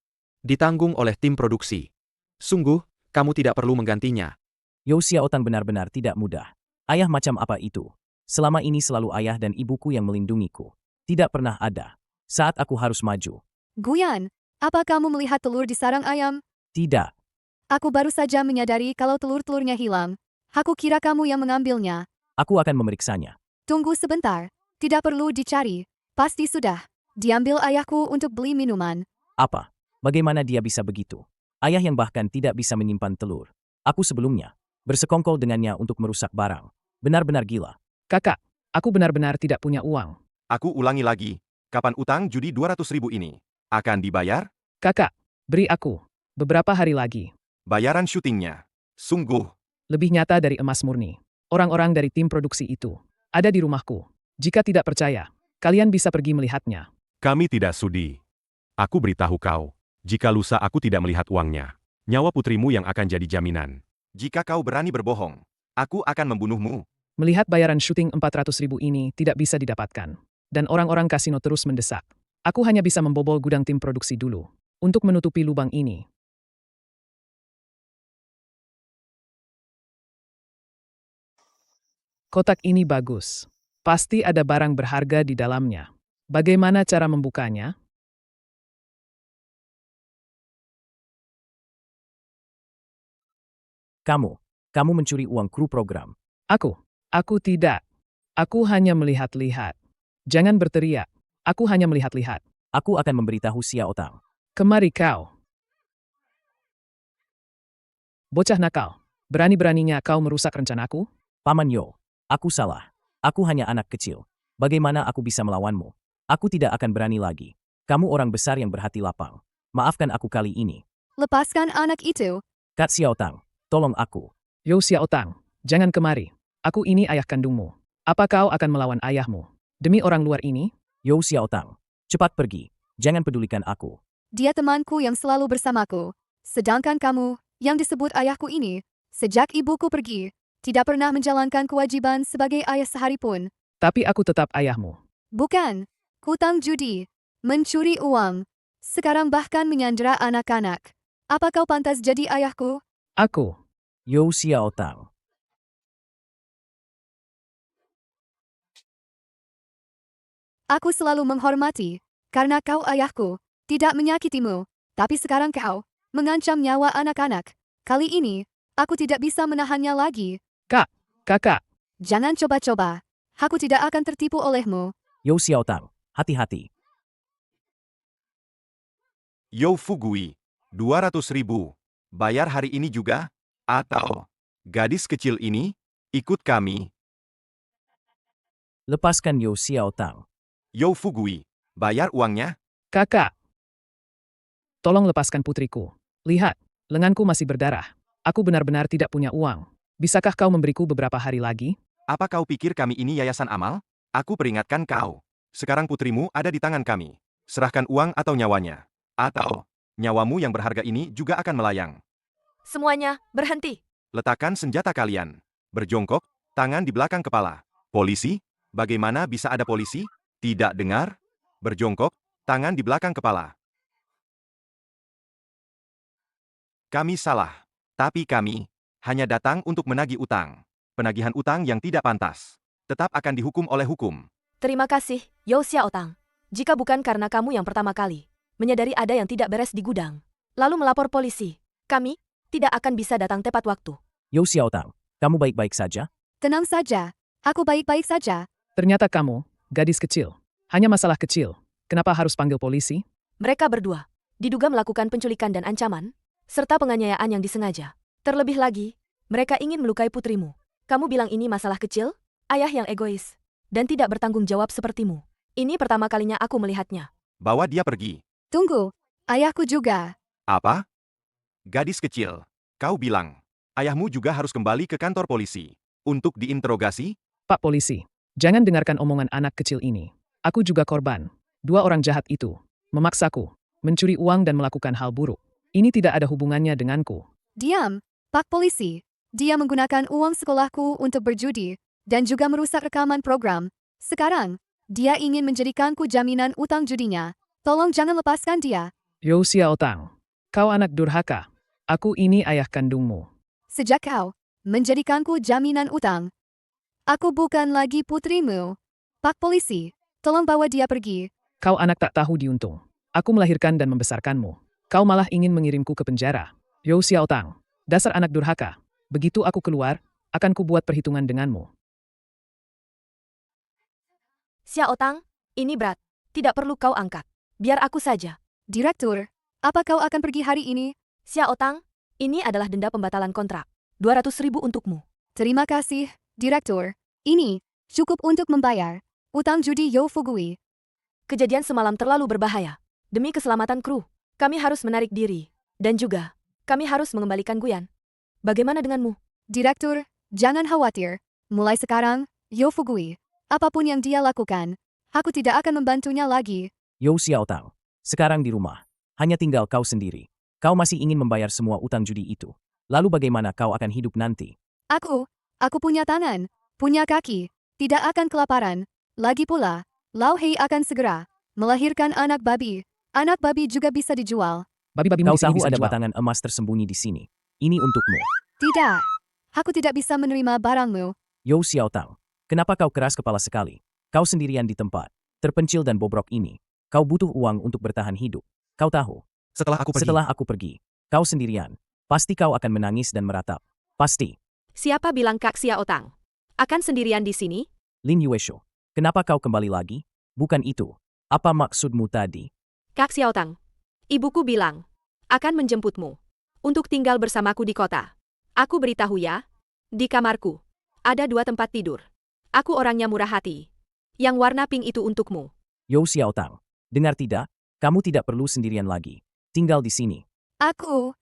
ditanggung oleh tim produksi. Sungguh, kamu tidak perlu menggantinya. Yao Xiaotang benar-benar tidak mudah. Ayah macam apa itu? Selama ini selalu ayah dan ibuku yang melindungiku. Tidak pernah ada saat aku harus maju. Guyan, apa kamu melihat telur di sarang ayam? Tidak. Aku baru saja menyadari kalau telur-telurnya hilang. Aku kira kamu yang mengambilnya. Aku akan memeriksanya. Tunggu sebentar. Tidak perlu dicari. Pasti sudah diambil ayahku untuk beli minuman. Apa? Bagaimana dia bisa begitu? Ayah yang bahkan tidak bisa menyimpan telur. Aku sebelumnya bersekongkol dengannya untuk merusak barang. Benar-benar gila. Kakak, aku benar-benar tidak punya uang. Aku ulangi lagi. Kapan utang judi 200.000 ini akan dibayar? Kakak, beri aku beberapa hari lagi. Bayaran syutingnya. Sungguh. Lebih nyata dari emas murni. Orang-orang dari tim produksi itu ada di rumahku. Jika tidak percaya, kalian bisa pergi melihatnya. Kami tidak sudi. Aku beritahu kau, jika lusa aku tidak melihat uangnya, Nyawa putrimu yang akan jadi jaminan. Jika kau berani berbohong, aku akan membunuhmu. Melihat bayaran syuting 400.000 ini tidak bisa didapatkan, dan orang-orang kasino terus mendesak, aku hanya bisa membobol gudang tim produksi dulu, untuk menutupi lubang ini. Kotak ini bagus. Pasti ada barang berharga di dalamnya. Bagaimana cara membukanya? Kamu mencuri uang kru program. Aku tidak. Aku hanya melihat-lihat. Jangan berteriak. Aku hanya melihat-lihat. Aku akan memberitahu Xiao Tang. Kemari kau. Bocah nakal. Berani-beraninya kau merusak rencanaku? Paman Yo, aku salah. Aku hanya anak kecil. Bagaimana aku bisa melawanmu? Aku tidak akan berani lagi. Kamu orang besar yang berhati lapang. Maafkan aku kali ini. Lepaskan anak itu. Kak Xiao Tang, tolong aku. Yo Xiao Tang, jangan kemari. Aku ini ayah kandungmu. Apa kau akan melawan ayahmu? Demi orang luar ini? Yo Xiao Tang, cepat pergi. Jangan pedulikan aku. Dia temanku yang selalu bersamaku. Sedangkan kamu, yang disebut ayahku ini, sejak ibuku pergi, tidak pernah menjalankan kewajiban sebagai ayah sehari pun. Tapi aku tetap ayahmu. Bukan. Hutang judi. Mencuri uang. Sekarang bahkan menyandera anak-anak. Apa kau pantas jadi ayahku? Aku. Yo Xiao Tang. Aku selalu menghormati, karena kau ayahku, tidak menyakitimu. Tapi sekarang kau mengancam nyawa anak-anak. Kali ini, aku tidak bisa menahannya lagi. Kakak. Jangan coba-coba. Aku tidak akan tertipu olehmu. Yo Xiao Tang, hati-hati. Yo Fugui, 200.000. Bayar hari ini juga? Atau, gadis kecil ini, ikut kami. Lepaskan Yo Xiao Tang. Yo Fugui, bayar uangnya? Kakak. Tolong lepaskan putriku. Lihat, lenganku masih berdarah. Aku benar-benar tidak punya uang. Bisakah kau memberiku beberapa hari lagi? Apa kau pikir kami ini yayasan amal? Aku peringatkan kau. Sekarang putrimu ada di tangan kami. Serahkan uang atau nyawanya. Atau, nyawamu yang berharga ini juga akan melayang. Semuanya, berhenti. Letakkan senjata kalian. Berjongkok, tangan di belakang kepala. Polisi? Bagaimana bisa ada polisi? Tidak dengar? Berjongkok, tangan di belakang kepala. Kami salah. Tapi kami hanya datang untuk menagih utang. Penagihan utang yang tidak pantas tetap akan dihukum oleh hukum. Terima kasih, Yo Xiao Tang. Jika bukan karena kamu yang pertama kali menyadari ada yang tidak beres di gudang, lalu melapor polisi, kami tidak akan bisa datang tepat waktu. Yo Xiao Tang, kamu baik-baik saja? Tenang saja. Aku baik-baik saja. Ternyata kamu, gadis kecil. Hanya masalah kecil. Kenapa harus panggil polisi? Mereka berdua diduga melakukan penculikan dan ancaman, serta penganiayaan yang disengaja. Terlebih lagi, mereka ingin melukai putrimu. Kamu bilang ini masalah kecil? Ayah yang egois dan tidak bertanggung jawab sepertimu. Ini pertama kalinya aku melihatnya. Bawa dia pergi. Tunggu. Ayahku juga. Apa? Gadis kecil, kau bilang, ayahmu juga harus kembali ke kantor polisi untuk diinterogasi? Pak polisi, jangan dengarkan omongan anak kecil ini. Aku juga korban. Dua orang jahat itu memaksaku, mencuri uang dan melakukan hal buruk. Ini tidak ada hubungannya denganku. Diam, Pak Polisi. Dia menggunakan uang sekolahku untuk berjudi, dan juga merusak rekaman program. Sekarang, dia ingin menjadikanku jaminan utang judinya. Tolong jangan lepaskan dia. Yo Xiao Tang, kau anak durhaka. Aku ini ayah kandungmu. Sejak kau menjadikanku jaminan utang, aku bukan lagi putrimu. Pak Polisi, tolong bawa dia pergi. Kau anak tak tahu diuntung. Aku melahirkan dan membesarkanmu. Kau malah ingin mengirimku ke penjara. Yo Xiao Tang, dasar anak durhaka. Begitu aku keluar, akan kubuat perhitungan denganmu. Xiao Tang, ini berat. Tidak perlu kau angkat. Biar aku saja. Direktur, apa kau akan pergi hari ini? Xiao Tang, ini adalah denda pembatalan kontrak. 200.000 untukmu. Terima kasih, Direktur. Ini cukup untuk membayar utang judi Yo Fugui. Kejadian semalam terlalu berbahaya. Demi keselamatan kru, kami harus menarik diri. Dan juga, kami harus mengembalikan Guyan. Bagaimana denganmu? Direktur, jangan khawatir. Mulai sekarang, Yo Fugui, apapun yang dia lakukan, aku tidak akan membantunya lagi. Yo Xiao Tang, sekarang di rumah. Hanya tinggal kau sendiri. Kau masih ingin membayar semua utang judi itu. Lalu bagaimana kau akan hidup nanti? Aku punya tangan, punya kaki, tidak akan kelaparan. Lagi pula, Lao Hei akan segera melahirkan anak babi. Anak babi juga bisa dijual. Babi-babimu Kau di sini tahu bisa ada dijual. batangan emas tersembunyi di sini. Ini untukmu. Tidak. Aku tidak bisa menerima barangmu. Yo Xiaotang, kenapa kau keras kepala sekali? Kau sendirian di tempat terpencil dan bobrok ini. Kau butuh uang untuk bertahan hidup. Kau tahu, Setelah aku pergi, setelah aku pergi, kau sendirian. Pasti kau akan menangis dan meratap. Pasti. Siapa bilang Kak Xiaotang akan sendirian di sini? Lin Yuesho, kenapa kau kembali lagi? Bukan itu. Apa maksudmu tadi? Kak Xiaotang, ibuku bilang akan menjemputmu untuk tinggal bersamaku di kota. Aku beritahu ya, di kamarku ada 2 tempat tidur. Aku orangnya murah hati. Yang warna pink itu untukmu. Yo Xiaotang, dengar tidak? Kamu tidak perlu sendirian lagi. Tinggal di sini. Aku,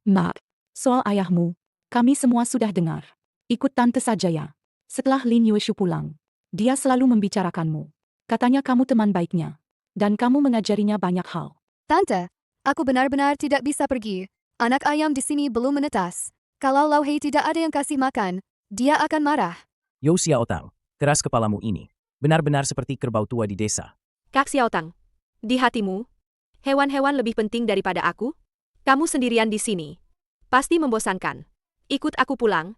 Mak, soal ayahmu, kami semua sudah dengar. Ikut tante saja ya. Setelah Lin Yueshu pulang, dia selalu membicarakanmu. Katanya kamu teman baiknya. Dan kamu mengajarinya banyak hal. Tante, aku benar-benar tidak bisa pergi. Anak ayam di sini belum menetas. Kalau Lao Hei tidak ada yang kasih makan, dia akan marah. Yo Xiaotang, keras kepalamu ini. Benar-benar seperti kerbau tua di desa. Kak Xiaotang, di hatimu, hewan-hewan lebih penting daripada aku? Kamu sendirian di sini. Pasti membosankan. Ikut aku pulang.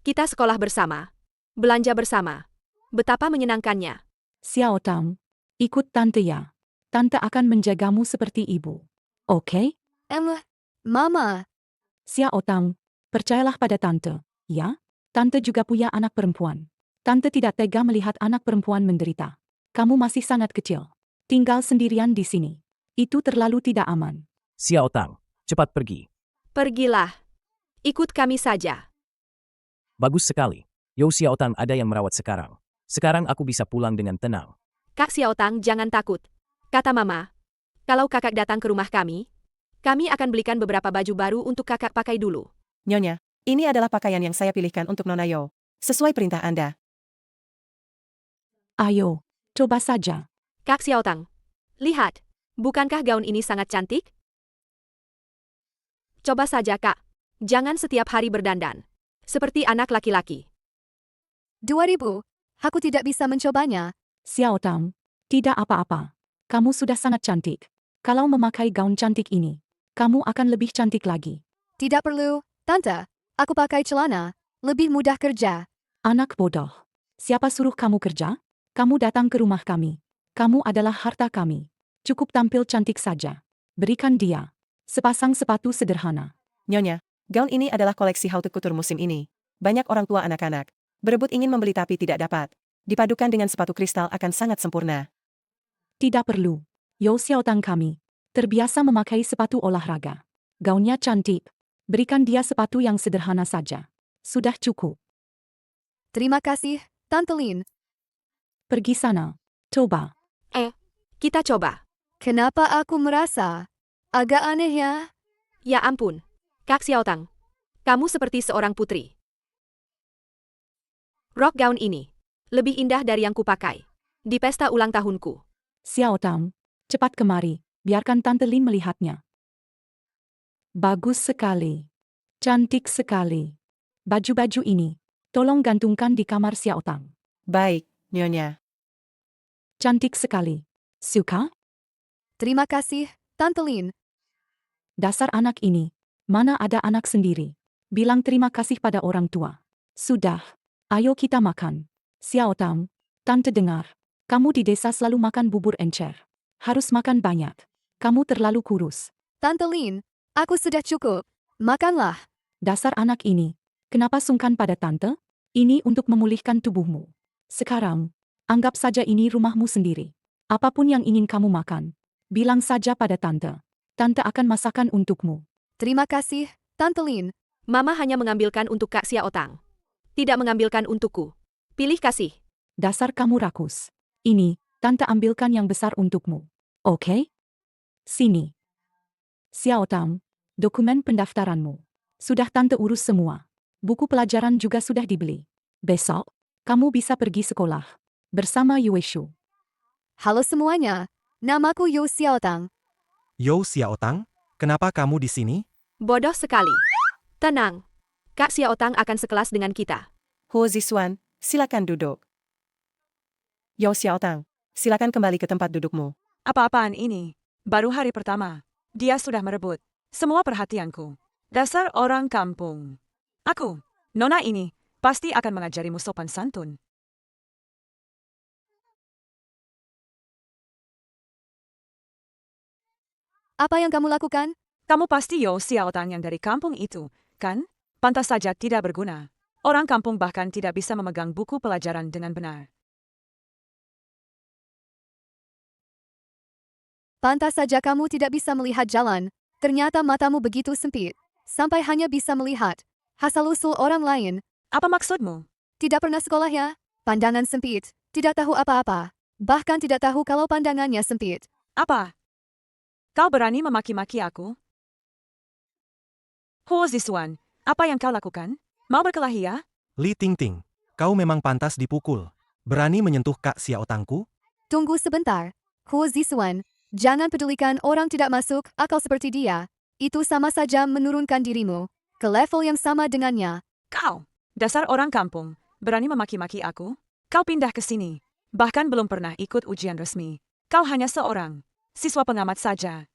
Kita sekolah bersama. Belanja bersama. Betapa menyenangkannya. Xiaotang, ikut tante ya. Tante akan menjagamu seperti ibu. Oke? Mama, Xiaotang, percayalah pada tante, ya? Tante juga punya anak perempuan. Tante tidak tega melihat anak perempuan menderita. Kamu masih sangat kecil. Tinggal sendirian di sini. Itu terlalu tidak aman. Xiaotang, cepat pergi. Pergilah. Ikut kami saja. Bagus sekali. Yo Xiaotang ada yang merawat sekarang. Sekarang aku bisa pulang dengan tenang. Kak Xiaotang jangan takut. Kata Mama, kalau kakak datang ke rumah kami akan belikan beberapa baju baru untuk kakak pakai dulu. Nyonya, ini adalah pakaian yang saya pilihkan untuk Nona Yo. Sesuai perintah Anda. Ayo, coba saja. Kak Xiaotang, lihat. Bukankah gaun ini sangat cantik? Coba saja, Kak. Jangan setiap hari berdandan. Seperti anak laki-laki. 2000. Aku tidak bisa mencobanya. Xiaotang, tidak apa-apa. Kamu sudah sangat cantik. Kalau memakai gaun cantik ini, kamu akan lebih cantik lagi. Tidak perlu, Tante. Aku pakai celana. Lebih mudah kerja. Anak bodoh. Siapa suruh kamu kerja? Kamu datang ke rumah kami. Kamu adalah harta kami. Cukup tampil cantik saja. Berikan dia sepasang sepatu sederhana. Nyonya, gaun ini adalah koleksi haute couture musim ini. Banyak orang tua anak-anak berebut ingin membeli tapi tidak dapat. Dipadukan dengan sepatu kristal akan sangat sempurna. Tidak perlu. Yo Xiaotang kami terbiasa memakai sepatu olahraga. Gaunnya cantik. Berikan dia sepatu yang sederhana saja. Sudah cukup. Terima kasih, Tante Lin. Pergi sana. Coba. Kita coba. Kenapa aku merasa agak aneh ya? Ya ampun. Kak Xiaotang, kamu seperti seorang putri. Rok gaun ini lebih indah dari yang kupakai di pesta ulang tahunku. Xiaotang, cepat kemari. Biarkan Tante Lin melihatnya. Bagus sekali. Cantik sekali. Baju-baju ini, tolong gantungkan di kamar Xiaotang. Baik, Nyonya. Cantik sekali. Suka? Terima kasih, Tante Lin. Dasar anak ini. Mana ada anak sendiri. Bilang terima kasih pada orang tua. Sudah. Ayo kita makan. Xiaotang, Tante dengar. Kamu di desa selalu makan bubur encer. Harus makan banyak. Kamu terlalu kurus. Tante Lin, aku sudah cukup. Makanlah. Dasar anak ini. Kenapa sungkan pada tante? Ini untuk memulihkan tubuhmu. Sekarang, anggap saja ini rumahmu sendiri. Apapun yang ingin kamu makan, bilang saja pada tante. Tante akan masakan untukmu. Terima kasih, Tante Lin. Mama hanya mengambilkan untuk Kak Xiaotang. Tidak mengambilkan untukku. Pilih kasih. Dasar kamu rakus. Ini, tante ambilkan yang besar untukmu. Oke? Sini. Xiaotang, dokumen pendaftaranmu. Sudah tante urus semua. Buku pelajaran juga sudah dibeli. Besok, kamu bisa pergi sekolah. Bersama Yueshu. Halo semuanya. Namaku Yo Xiaotang. Yo Xiaotang, Kenapa kamu di sini? Bodoh sekali. Tenang. Kak Xiaotang akan sekelas dengan kita. Huo Zixuan, silakan duduk. Yao Xiaotang, silakan kembali ke tempat dudukmu. Apa-apaan ini? Baru hari pertama. Dia sudah merebut semua perhatianku. Dasar orang kampung. Aku, nona ini, pasti akan mengajarimu sopan santun. Apa yang kamu lakukan? Kamu pasti Yao Xiaotang yang dari kampung itu, kan? Pantas saja tidak berguna. Orang kampung bahkan tidak bisa memegang buku pelajaran dengan benar. Pantas saja kamu tidak bisa melihat jalan. Ternyata matamu begitu sempit. Sampai hanya bisa melihat asal-usul orang lain. Apa maksudmu? Tidak pernah sekolah ya? Pandangan sempit. Tidak tahu apa-apa. Bahkan tidak tahu kalau pandangannya sempit. Apa? Kau berani memaki-maki aku? Huo Zixuan, apa yang kau lakukan? Mau berkelahi ya? Li Tingting, kau memang pantas dipukul. Berani menyentuh Kak Xiaotangku? Tunggu sebentar. Huo Zixuan, jangan pedulikan orang tidak masuk akal seperti dia. Itu sama saja menurunkan dirimu ke level yang sama dengannya. Kau, dasar orang kampung, berani memaki-maki aku? Kau pindah ke sini. Bahkan belum pernah ikut ujian resmi. Kau hanya seorang siswa pengamat saja.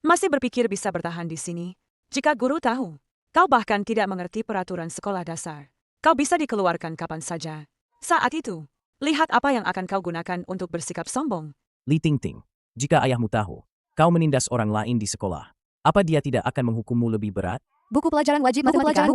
Masih berpikir bisa bertahan di sini? Jika guru tahu, kau bahkan tidak mengerti peraturan sekolah dasar. Kau bisa dikeluarkan kapan saja. Saat itu, lihat apa yang akan kau gunakan untuk bersikap sombong. Li Tingting, jika ayahmu tahu, kau menindas orang lain di sekolah, apa dia tidak akan menghukummu lebih berat? Buku pelajaran wajib matematika.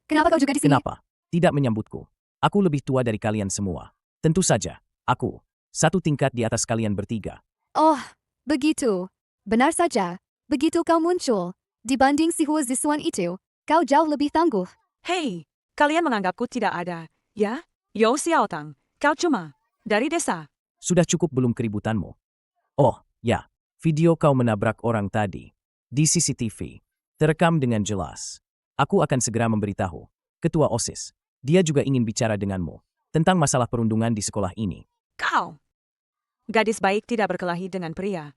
Kenapa kau juga di sini? Kenapa? Tidak menyambutku. Aku lebih tua dari kalian semua. Tentu saja, aku, satu tingkat di atas kalian bertiga. Oh, begitu. Benar saja. Begitu kau muncul. Dibanding si Huo Zixuan itu, kau jauh lebih tangguh. Hei, kalian menganggapku tidak ada, ya? Yao Xiaotang, kau cuma dari desa. Sudah cukup belum keributanmu? Oh, ya, video kau menabrak orang tadi. Di CCTV, terekam dengan jelas. Aku akan segera memberitahu Ketua OSIS. Dia juga ingin bicara denganmu tentang masalah perundungan di sekolah ini. Kau, gadis baik tidak berkelahi dengan pria.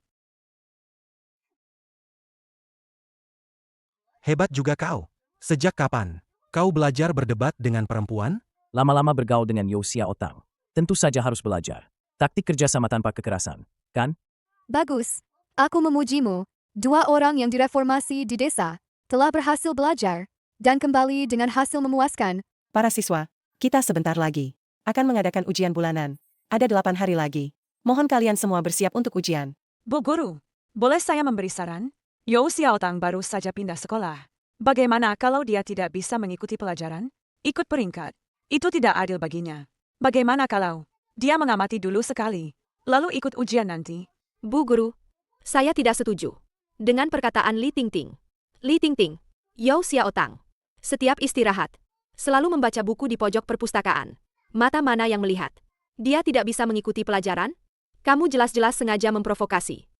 Hebat juga kau. Sejak kapan kau belajar berdebat dengan perempuan? Lama-lama bergaul dengan Yao Xiaotang. Tentu saja harus belajar. Taktik kerjasama tanpa kekerasan, kan? Bagus. Aku memujimu. 2 orang yang direformasi di desa telah berhasil belajar dan kembali dengan hasil memuaskan. Para siswa, kita sebentar lagi akan mengadakan ujian bulanan. Ada 8 hari lagi. Mohon kalian semua bersiap untuk ujian. Bu Guru, boleh saya memberi saran? Yao Xiaotang baru saja pindah sekolah. Bagaimana kalau dia tidak bisa mengikuti pelajaran? Ikut peringkat. Itu tidak adil baginya. Bagaimana kalau dia mengamati dulu sekali, lalu ikut ujian nanti? Bu Guru, saya tidak setuju dengan perkataan Li Tingting. Li Tingting, Yao Xiaotang, setiap istirahat, selalu membaca buku di pojok perpustakaan. Mata mana yang melihat? Dia tidak bisa mengikuti pelajaran? Kamu jelas-jelas sengaja memprovokasi.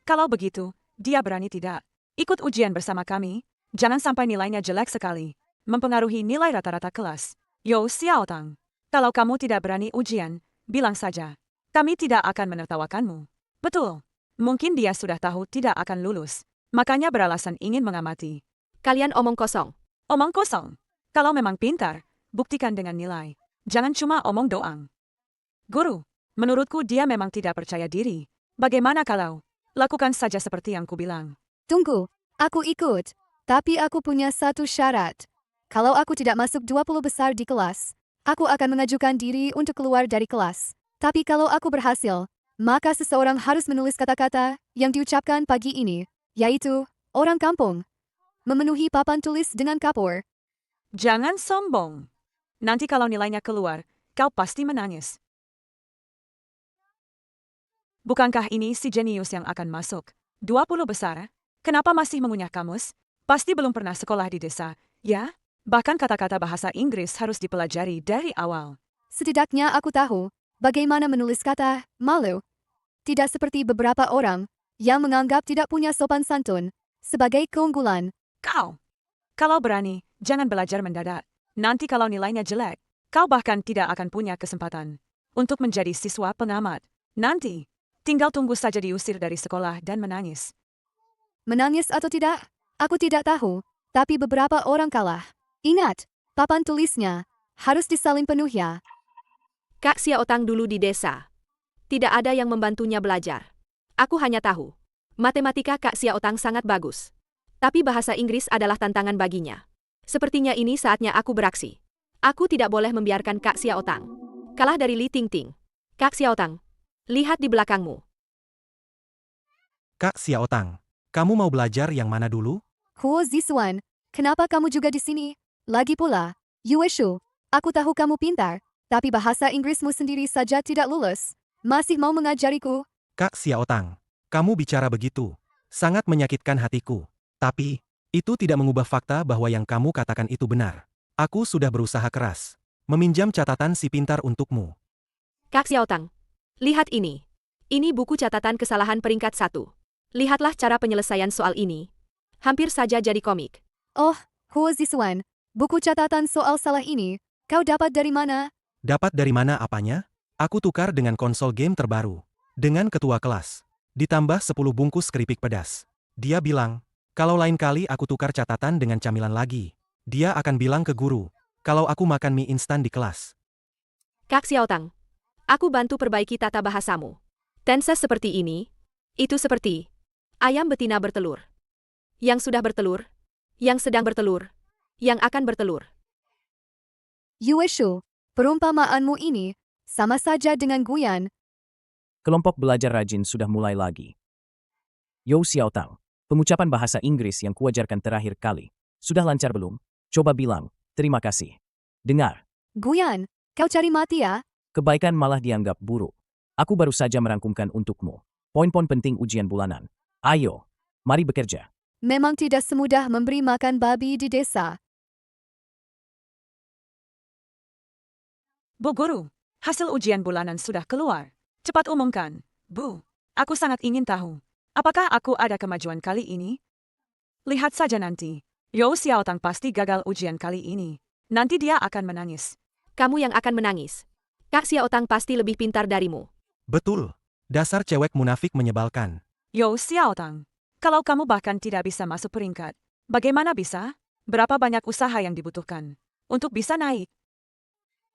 Kalau begitu, dia berani tidak ikut ujian bersama kami? Jangan sampai nilainya jelek sekali, mempengaruhi nilai rata-rata kelas. Yao Xiaotang, kalau kamu tidak berani ujian, bilang saja. Kami tidak akan menertawakanmu. Betul. Mungkin dia sudah tahu tidak akan lulus, makanya beralasan ingin mengamati. Kalian omong kosong. Omong kosong. Kalau memang pintar, buktikan dengan nilai. Jangan cuma omong doang. Guru, menurutku dia memang tidak percaya diri. Bagaimana kalau lakukan saja seperti yang kubilang? Tunggu, aku ikut. Tapi aku punya satu syarat. Kalau aku tidak masuk 20 besar di kelas, aku akan mengajukan diri untuk keluar dari kelas. Tapi kalau aku berhasil, maka seseorang harus menulis kata-kata yang diucapkan pagi ini, yaitu, orang kampung. Memenuhi papan tulis dengan kapur. Jangan sombong. Nanti kalau nilainya keluar, kau pasti menangis. Bukankah ini si jenius yang akan masuk 20 besar? Kenapa masih mengunyah kamus? Pasti belum pernah sekolah di desa, ya? Bahkan kata-kata bahasa Inggris harus dipelajari dari awal. Setidaknya aku tahu bagaimana menulis kata malu. Tidak seperti beberapa orang yang menganggap tidak punya sopan santun sebagai keunggulan. Kau, kalau berani, jangan belajar mendadak. Nanti kalau nilainya jelek, kau bahkan tidak akan punya kesempatan untuk menjadi siswa pengamat. Nanti, tinggal tunggu saja diusir dari sekolah dan menangis. Menangis atau tidak? Aku tidak tahu, tapi beberapa orang kalah. Ingat, papan tulisnya harus disalin penuh ya. Kak Xiaotang dulu di desa. Tidak ada yang membantunya belajar. Aku hanya tahu. Matematika Kak Xiaotang sangat bagus. Tapi bahasa Inggris adalah tantangan baginya. Sepertinya ini saatnya aku beraksi. Aku tidak boleh membiarkan Kak Xiaotang kalah dari Li Tingting. Kak Xiaotang, lihat di belakangmu. Kak Xiaotang, kamu mau belajar yang mana dulu? Huo Zisuan, kenapa kamu juga di sini? Lagi pula, Yue Shu, aku tahu kamu pintar, tapi bahasa Inggrismu sendiri saja tidak lulus. Masih mau mengajariku? Kak Xiaotang, kamu bicara begitu. Sangat menyakitkan hatiku. Tapi, itu tidak mengubah fakta bahwa yang kamu katakan itu benar. Aku sudah berusaha keras. Meminjam catatan si pintar untukmu. Kak Xiaotang, lihat ini. Ini buku catatan kesalahan peringkat 1. Lihatlah cara penyelesaian soal ini. Hampir saja jadi komik. Oh, Huo Zisuan, buku catatan soal salah ini, kau dapat dari mana? Dapat dari mana apanya? Aku tukar dengan konsol game terbaru. Dengan ketua kelas. Ditambah 10 bungkus keripik pedas. Dia bilang, kalau lain kali aku tukar catatan dengan camilan lagi. Dia akan bilang ke guru, kalau aku makan mie instan di kelas. Kak Xiaotang, aku bantu perbaiki tata bahasamu. Tenses seperti ini, itu seperti ayam betina bertelur. Yang sudah bertelur, yang sedang bertelur, yang akan bertelur. Yue Shu, perumpamaanmu ini sama saja dengan Guyan. Kelompok belajar rajin sudah mulai lagi. Yo Xiaotang, pengucapan bahasa Inggris yang kuajarkan terakhir kali. Sudah lancar belum? Coba bilang, terima kasih. Dengar, Guyan, kau cari mati ya? kebaikan malah dianggap buruk. Aku baru saja merangkumkan untukmu. Poin-poin penting ujian bulanan. Ayo, mari bekerja. Memang tidak semudah memberi makan babi di desa. Bu Guru, hasil ujian bulanan sudah keluar. Cepat umumkan, Bu. Aku sangat ingin tahu, apakah aku ada kemajuan kali ini? Lihat saja nanti. Yo Xiaotang pasti gagal ujian kali ini. Nanti dia akan menangis. Kamu yang akan menangis. Kak Xiaotang pasti lebih pintar darimu. Betul. Dasar cewek munafik menyebalkan. Yo Xiaotang, kalau kamu bahkan tidak bisa masuk peringkat, bagaimana bisa? Berapa banyak usaha yang dibutuhkan untuk bisa naik?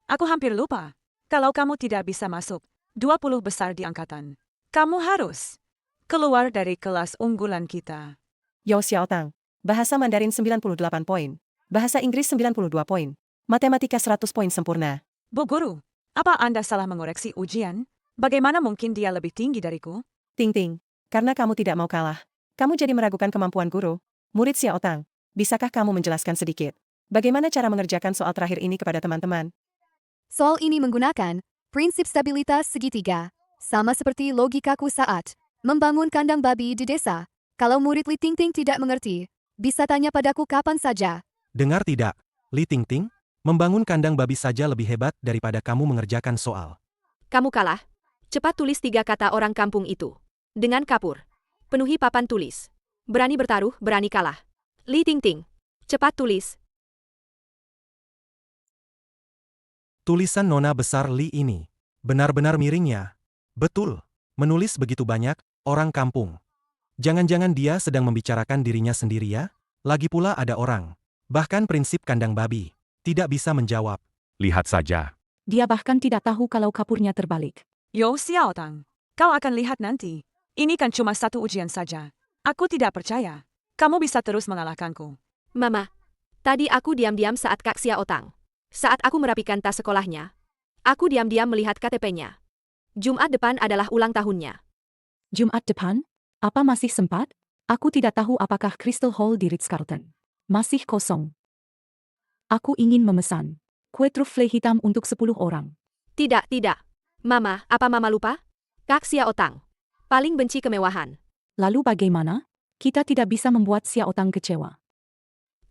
Aku hampir lupa. Kalau kamu tidak bisa masuk 20 besar di angkatan, kamu harus keluar dari kelas unggulan kita. Yao Xiaotang, bahasa Mandarin 98 poin, bahasa Inggris 92 poin, matematika 100 poin sempurna. Bu Guru, apa Anda salah mengoreksi ujian? Bagaimana mungkin dia lebih tinggi dariku? Ting Ting, karena kamu tidak mau kalah, kamu jadi meragukan kemampuan guru. Murid Xiaotang, bisakah kamu menjelaskan sedikit bagaimana cara mengerjakan soal terakhir ini kepada teman-teman? Soal ini menggunakan prinsip stabilitas segitiga, sama seperti logikaku saat membangun kandang babi di desa. Kalau murid Li Tingting tidak mengerti, bisa tanya padaku kapan saja. Dengar tidak, Li Tingting? Membangun kandang babi saja lebih hebat daripada kamu mengerjakan soal. Kamu kalah. Cepat tulis 3 kata orang kampung itu. Dengan kapur. Penuhi papan tulis. Berani bertaruh, berani kalah. Li Tingting. Cepat tulis. Tulisan nona besar Li ini. Benar-benar miringnya. Betul. Menulis begitu banyak, orang kampung. Jangan-jangan dia sedang membicarakan dirinya sendiri ya? Lagi pula ada orang. Bahkan prinsip kandang babi. Tidak bisa menjawab. Lihat saja. Dia bahkan tidak tahu kalau kapurnya terbalik. Yo Xiaotang, kau akan lihat nanti. Ini kan cuma satu ujian saja. Aku tidak percaya. Kamu bisa terus mengalahkanku. Mama, tadi aku diam-diam saat Kak Xiaotang. Saat aku merapikan tas sekolahnya, aku diam-diam melihat KTP-nya. Jumat depan adalah ulang tahunnya. Jumat depan? Apa masih sempat? Aku tidak tahu apakah Crystal Hall di Ritz-Carlton masih kosong. Aku ingin memesan kue trufle hitam untuk 10 orang. Tidak, tidak. Mama, apa Mama lupa? Kak Xiaotang paling benci kemewahan. Lalu bagaimana? Kita tidak bisa membuat Xiaotang kecewa.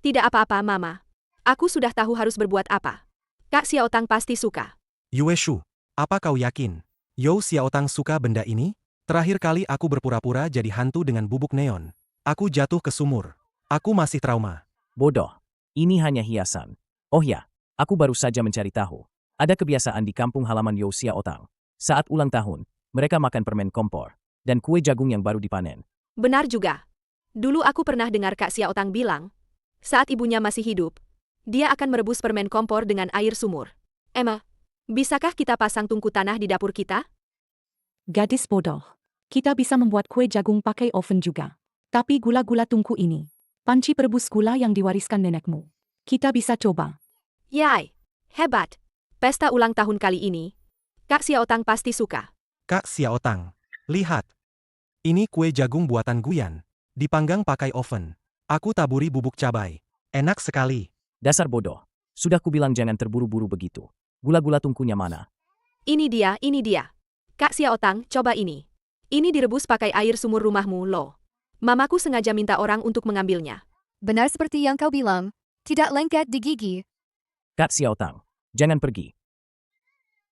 Tidak apa-apa, Mama. Aku sudah tahu harus berbuat apa. Kak Xiaotang pasti suka. Yue Shu, apa kau yakin? Yo Xiaotang suka benda ini? Terakhir kali aku berpura-pura jadi hantu dengan bubuk neon. Aku jatuh ke sumur. Aku masih trauma. Bodoh. Ini hanya hiasan. Oh ya, aku baru saja mencari tahu. Ada kebiasaan di kampung halaman Yo Xiaotang. Saat ulang tahun, mereka makan permen kompor dan kue jagung yang baru dipanen. Benar juga. Dulu aku pernah dengar Kak Xiao Tang bilang, saat ibunya masih hidup, dia akan merebus permen kompor dengan air sumur. Emma, bisakah kita pasang tungku tanah di dapur kita? Gadis bodoh. Kita bisa membuat kue jagung pakai oven juga. Tapi gula-gula tungku ini, panci perebus gula yang diwariskan nenekmu. Kita bisa coba. Yai, hebat. Pesta ulang tahun kali ini, Kak Xiao Tang pasti suka. Kak Xiao Tang, lihat. Ini kue jagung buatan Guyan. Dipanggang pakai oven. Aku taburi bubuk cabai. Enak sekali. Dasar bodoh. Sudah kubilang jangan terburu-buru begitu. Gula-gula tungkunya mana? Ini dia, ini dia. Kak Xiao Tang, coba ini. Ini direbus pakai air sumur rumahmu, loh. Mamaku sengaja minta orang untuk mengambilnya. Benar seperti yang kau bilang, tidak lengket di gigi. Kak Xiao Tang, jangan pergi.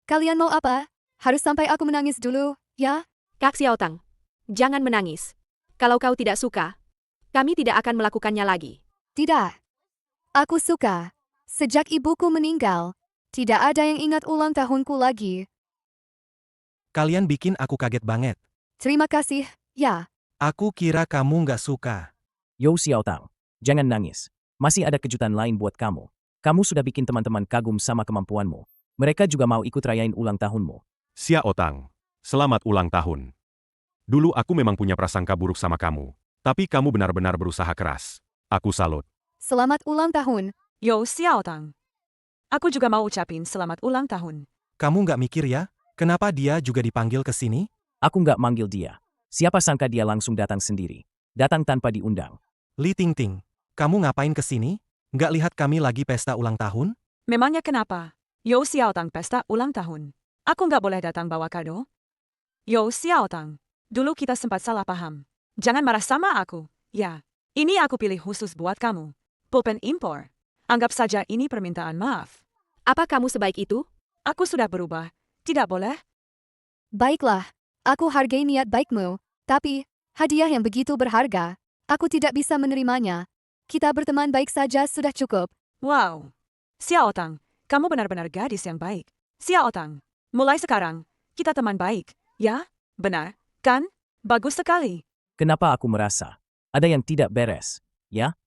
Kalian mau apa? Harus sampai aku menangis dulu, ya? Kak Xiao Tang, jangan menangis. Kalau kau tidak suka, kami tidak akan melakukannya lagi. Tidak. Aku suka. Sejak ibuku meninggal, tidak ada yang ingat ulang tahunku lagi. Kalian bikin aku kaget banget. Terima kasih, ya. Aku kira kamu nggak suka. Yo Xiao Tang, jangan nangis. Masih ada kejutan lain buat kamu. Kamu sudah bikin teman-teman kagum sama kemampuanmu. Mereka juga mau ikut rayain ulang tahunmu. Xiao Tang, selamat ulang tahun. Dulu aku memang punya prasangka buruk sama kamu, tapi kamu benar-benar berusaha keras. Aku salut. Selamat ulang tahun. Yo Xiao Tang. Aku juga mau ucapin selamat ulang tahun. Kamu nggak mikir ya? Kenapa dia juga dipanggil ke sini? Aku nggak manggil dia. Siapa sangka dia langsung datang sendiri. Datang tanpa diundang. Li Tingting, kamu ngapain ke sini? Nggak lihat kami lagi pesta ulang tahun? Memangnya kenapa? Yo Xiao Tang pesta ulang tahun. Aku nggak boleh datang bawa kado? Yo Xiao Tang, dulu kita sempat salah paham. Jangan marah sama aku. Ya, ini aku pilih khusus buat kamu. Pulpen impor. Anggap saja ini permintaan maaf. Apa kamu sebaik itu? Aku sudah berubah. Tidak boleh? Baiklah, aku hargai niat baikmu, tapi hadiah yang begitu berharga, aku tidak bisa menerimanya. Kita berteman baik saja sudah cukup. Wow. Xiao Tang, kamu benar-benar gadis yang baik. Xiao Tang, mulai sekarang, kita teman baik, ya? Benar, kan? Bagus sekali. Kenapa aku merasa ada yang tidak beres, ya?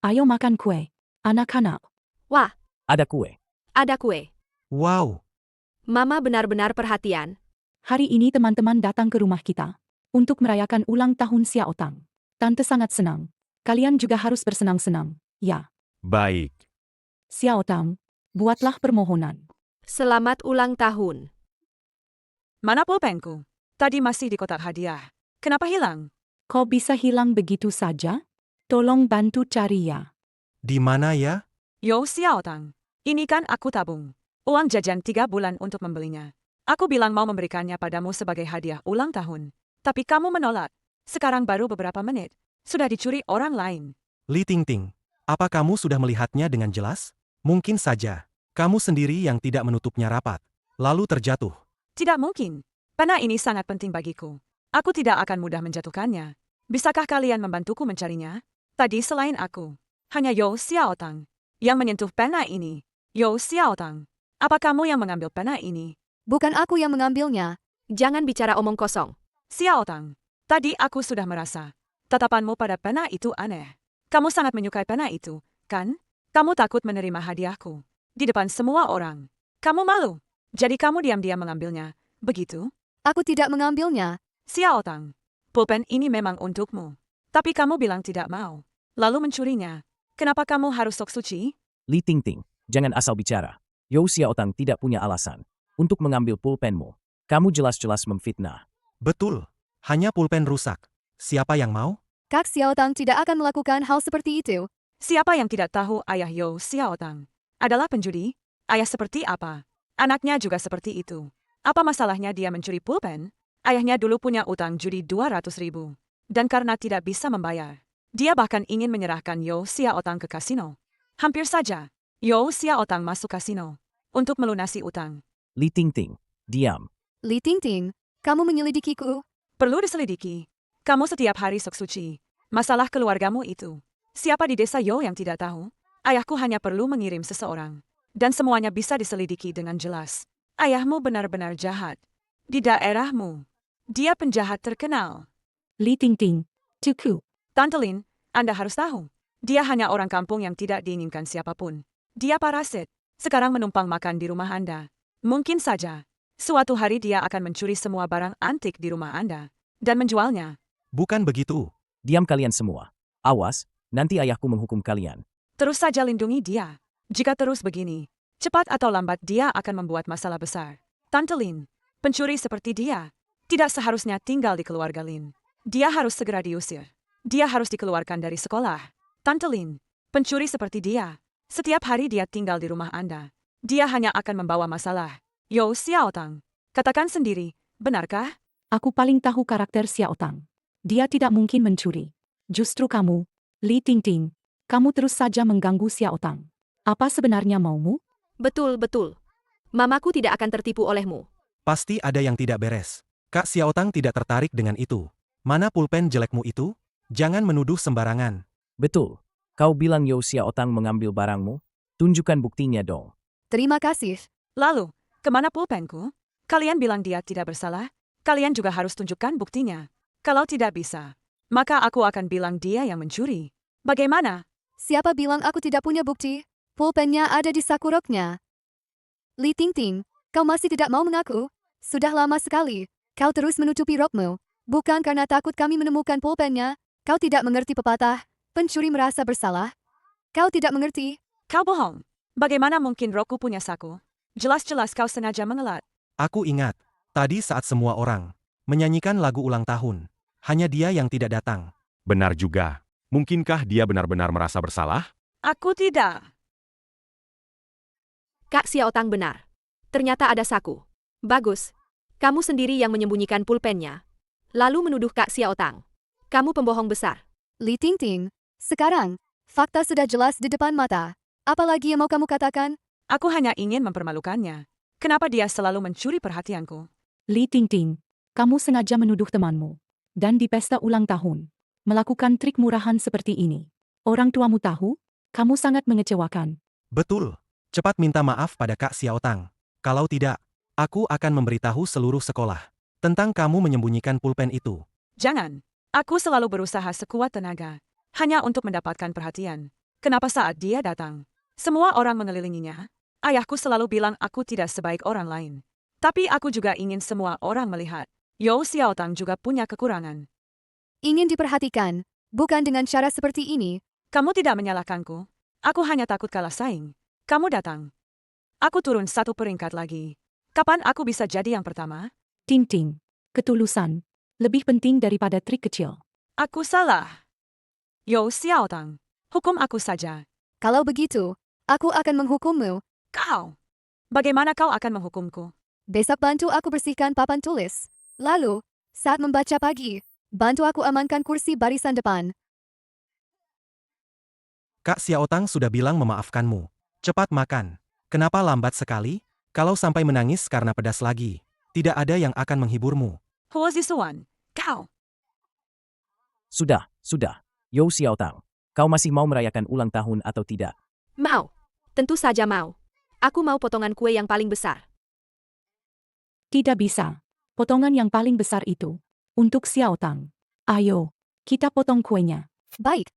Ayo makan kue. Anak-anak. Wah, Ada kue. ada kue. Wow, Mama benar-benar perhatian. Hari ini teman-teman datang ke rumah kita untuk merayakan ulang tahun Xiao Tang. Tante sangat senang. Kalian juga harus bersenang-senang, ya. Baik. Xiao Tang, buatlah permohonan. Selamat ulang tahun. Mana pulpenku? Tadi masih di kotak hadiah. Kenapa hilang? Kok bisa hilang begitu saja? Tolong bantu cari ya. di mana ya? Yo Xiao Tang, ini kan aku tabung. Uang jajan 3 bulan untuk membelinya. Aku bilang mau memberikannya padamu sebagai hadiah ulang tahun. Tapi kamu menolak. Sekarang baru beberapa menit. Sudah dicuri orang lain. Li Tingting, apa kamu sudah melihatnya dengan jelas? Mungkin saja. Kamu sendiri yang tidak menutupnya rapat. Lalu terjatuh. Tidak mungkin. Pena ini sangat penting bagiku. Aku tidak akan mudah menjatuhkannya. Bisakah kalian membantuku mencarinya? Tadi selain aku, hanya Yo Xiao Tang yang menyentuh pena ini. Yo Xiao Tang, apa kamu yang mengambil pena ini? Bukan aku yang mengambilnya. Jangan bicara omong kosong. Xiao Tang, tadi aku sudah merasa. Tatapanmu pada pena itu aneh. Kamu sangat menyukai pena itu, kan? Kamu takut menerima hadiahku. Di depan semua orang. Kamu malu. Jadi kamu diam-diam mengambilnya. Begitu? Aku tidak mengambilnya. Xiao Tang, pulpen ini memang untukmu. Tapi kamu bilang tidak mau. Lalu mencurinya. Kenapa kamu harus sok suci? Li Tingting, jangan asal bicara. Yo Xiao Tang tidak punya alasan untuk mengambil pulpenmu. Kamu jelas-jelas memfitnah. Betul. Hanya pulpen rusak. Siapa yang mau? Kak Xiao Tang tidak akan melakukan hal seperti itu. Siapa yang tidak tahu ayah Yo Xiao Tang? Adalah penjudi? Ayah seperti apa? Anaknya juga seperti itu. Apa masalahnya dia mencuri pulpen? Ayahnya dulu punya utang judi 200.000. Dan karena tidak bisa membayar, dia bahkan ingin menyerahkan Yo Xiao Tang ke kasino. Hampir saja, Yo Xiao Tang masuk kasino untuk melunasi utang. Li Tingting, diam. Li Tingting, kamu menyelidikiku. Perlu diselidiki. Kamu setiap hari sok suci. Masalah keluargamu itu. Siapa di desa Yo yang tidak tahu? Ayahku hanya perlu mengirim seseorang. Dan semuanya bisa diselidiki dengan jelas. Ayahmu benar-benar jahat. Di daerahmu, dia penjahat terkenal. Li Tingting, Tuku. Tante Lin, Anda harus tahu. Dia hanya orang kampung yang tidak diinginkan siapapun. Dia parasit. Sekarang menumpang makan di rumah Anda. Mungkin saja, suatu hari dia akan mencuri semua barang antik di rumah Anda dan menjualnya. Bukan begitu. Diam kalian semua. Awas, nanti ayahku menghukum kalian. Terus saja lindungi dia. Jika terus begini, cepat atau lambat dia akan membuat masalah besar. Tante Lin, pencuri seperti dia tidak seharusnya tinggal di keluarga Lin. Dia harus segera diusir. Dia harus dikeluarkan dari sekolah. Tante Lin, pencuri seperti dia, setiap hari dia tinggal di rumah Anda. Dia hanya akan membawa masalah. Yo Xiao Tang, katakan sendiri, benarkah? Aku paling tahu karakter Xiao Tang. Dia tidak mungkin mencuri. Justru kamu, Li Tingting, kamu terus saja mengganggu Xiao Tang. Apa sebenarnya maumu? Betul, betul. Mamaku tidak akan tertipu olehmu. Pasti ada yang tidak beres. Kak Xiao Tang tidak tertarik dengan itu. Mana pulpen jelekmu itu? Jangan menuduh sembarangan. Betul. Kau bilang Yo Xiaotang mengambil barangmu? Tunjukkan buktinya dong. Terima kasih. Lalu, kemana pulpenku? Kalian bilang dia tidak bersalah? Kalian juga harus tunjukkan buktinya. Kalau tidak bisa, maka aku akan bilang dia yang mencuri. Bagaimana? Siapa bilang aku tidak punya bukti? Pulpennya ada di saku roknya. Li Tingting, kau masih tidak mau mengaku? Sudah lama sekali. Kau terus menutupi rokmu. Bukan karena takut kami menemukan pulpennya. Kau tidak mengerti pepatah, pencuri merasa bersalah. Kau tidak mengerti. Kau bohong. Bagaimana mungkin rokku punya saku? Jelas-jelas kau sengaja mengelat. Aku ingat, tadi saat semua orang menyanyikan lagu ulang tahun, hanya dia yang tidak datang. Benar juga. Mungkinkah dia benar-benar merasa bersalah? Aku tidak. Kak Xiaotang benar. Ternyata ada saku. Bagus. Kamu sendiri yang menyembunyikan pulpennya. Lalu menuduh Kak Xiaotang. Kamu pembohong besar. Li Tingting, sekarang, fakta sudah jelas di depan mata. Apalagi yang mau kamu katakan? Aku hanya ingin mempermalukannya. Kenapa dia selalu mencuri perhatianku? Li Tingting, kamu sengaja menuduh temanmu. Dan di pesta ulang tahun, melakukan trik murahan seperti ini. Orang tuamu tahu, kamu sangat mengecewakan. Betul. Cepat minta maaf pada Kak Xiao Tang. Kalau tidak, aku akan memberitahu seluruh sekolah tentang kamu menyembunyikan pulpen itu. Jangan. Aku selalu berusaha sekuat tenaga, hanya untuk mendapatkan perhatian. Kenapa saat dia datang, semua orang mengelilinginya? Ayahku selalu bilang aku tidak sebaik orang lain. Tapi aku juga ingin semua orang melihat. Yo Xiaotang juga punya kekurangan. Ingin diperhatikan, bukan dengan cara seperti ini. Kamu tidak menyalahkanku. Aku hanya takut kalah saing. Kamu datang. Aku turun satu peringkat lagi. Kapan aku bisa jadi yang pertama? Tingting, ketulusan, lebih penting daripada trik kecil. Aku salah. Yo Xiaotang, hukum aku saja. Kalau begitu, aku akan menghukummu. Kau. Bagaimana kau akan menghukumku? Besok bantu aku bersihkan papan tulis. Lalu, saat membaca pagi, bantu aku amankan kursi barisan depan. Kak Xiao Tang sudah bilang memaafkanmu. Cepat makan. Kenapa lambat sekali? Kalau sampai menangis karena pedas lagi, tidak ada yang akan menghiburmu. Huo Zisuan, kau. Sudah. Yo Xiaotang, kau masih mau merayakan ulang tahun atau tidak? Mau. Tentu saja mau. Aku mau potongan kue yang paling besar. Tidak bisa. Potongan yang paling besar itu untuk Xiao Tang. Ayo, kita potong kuenya. Baik,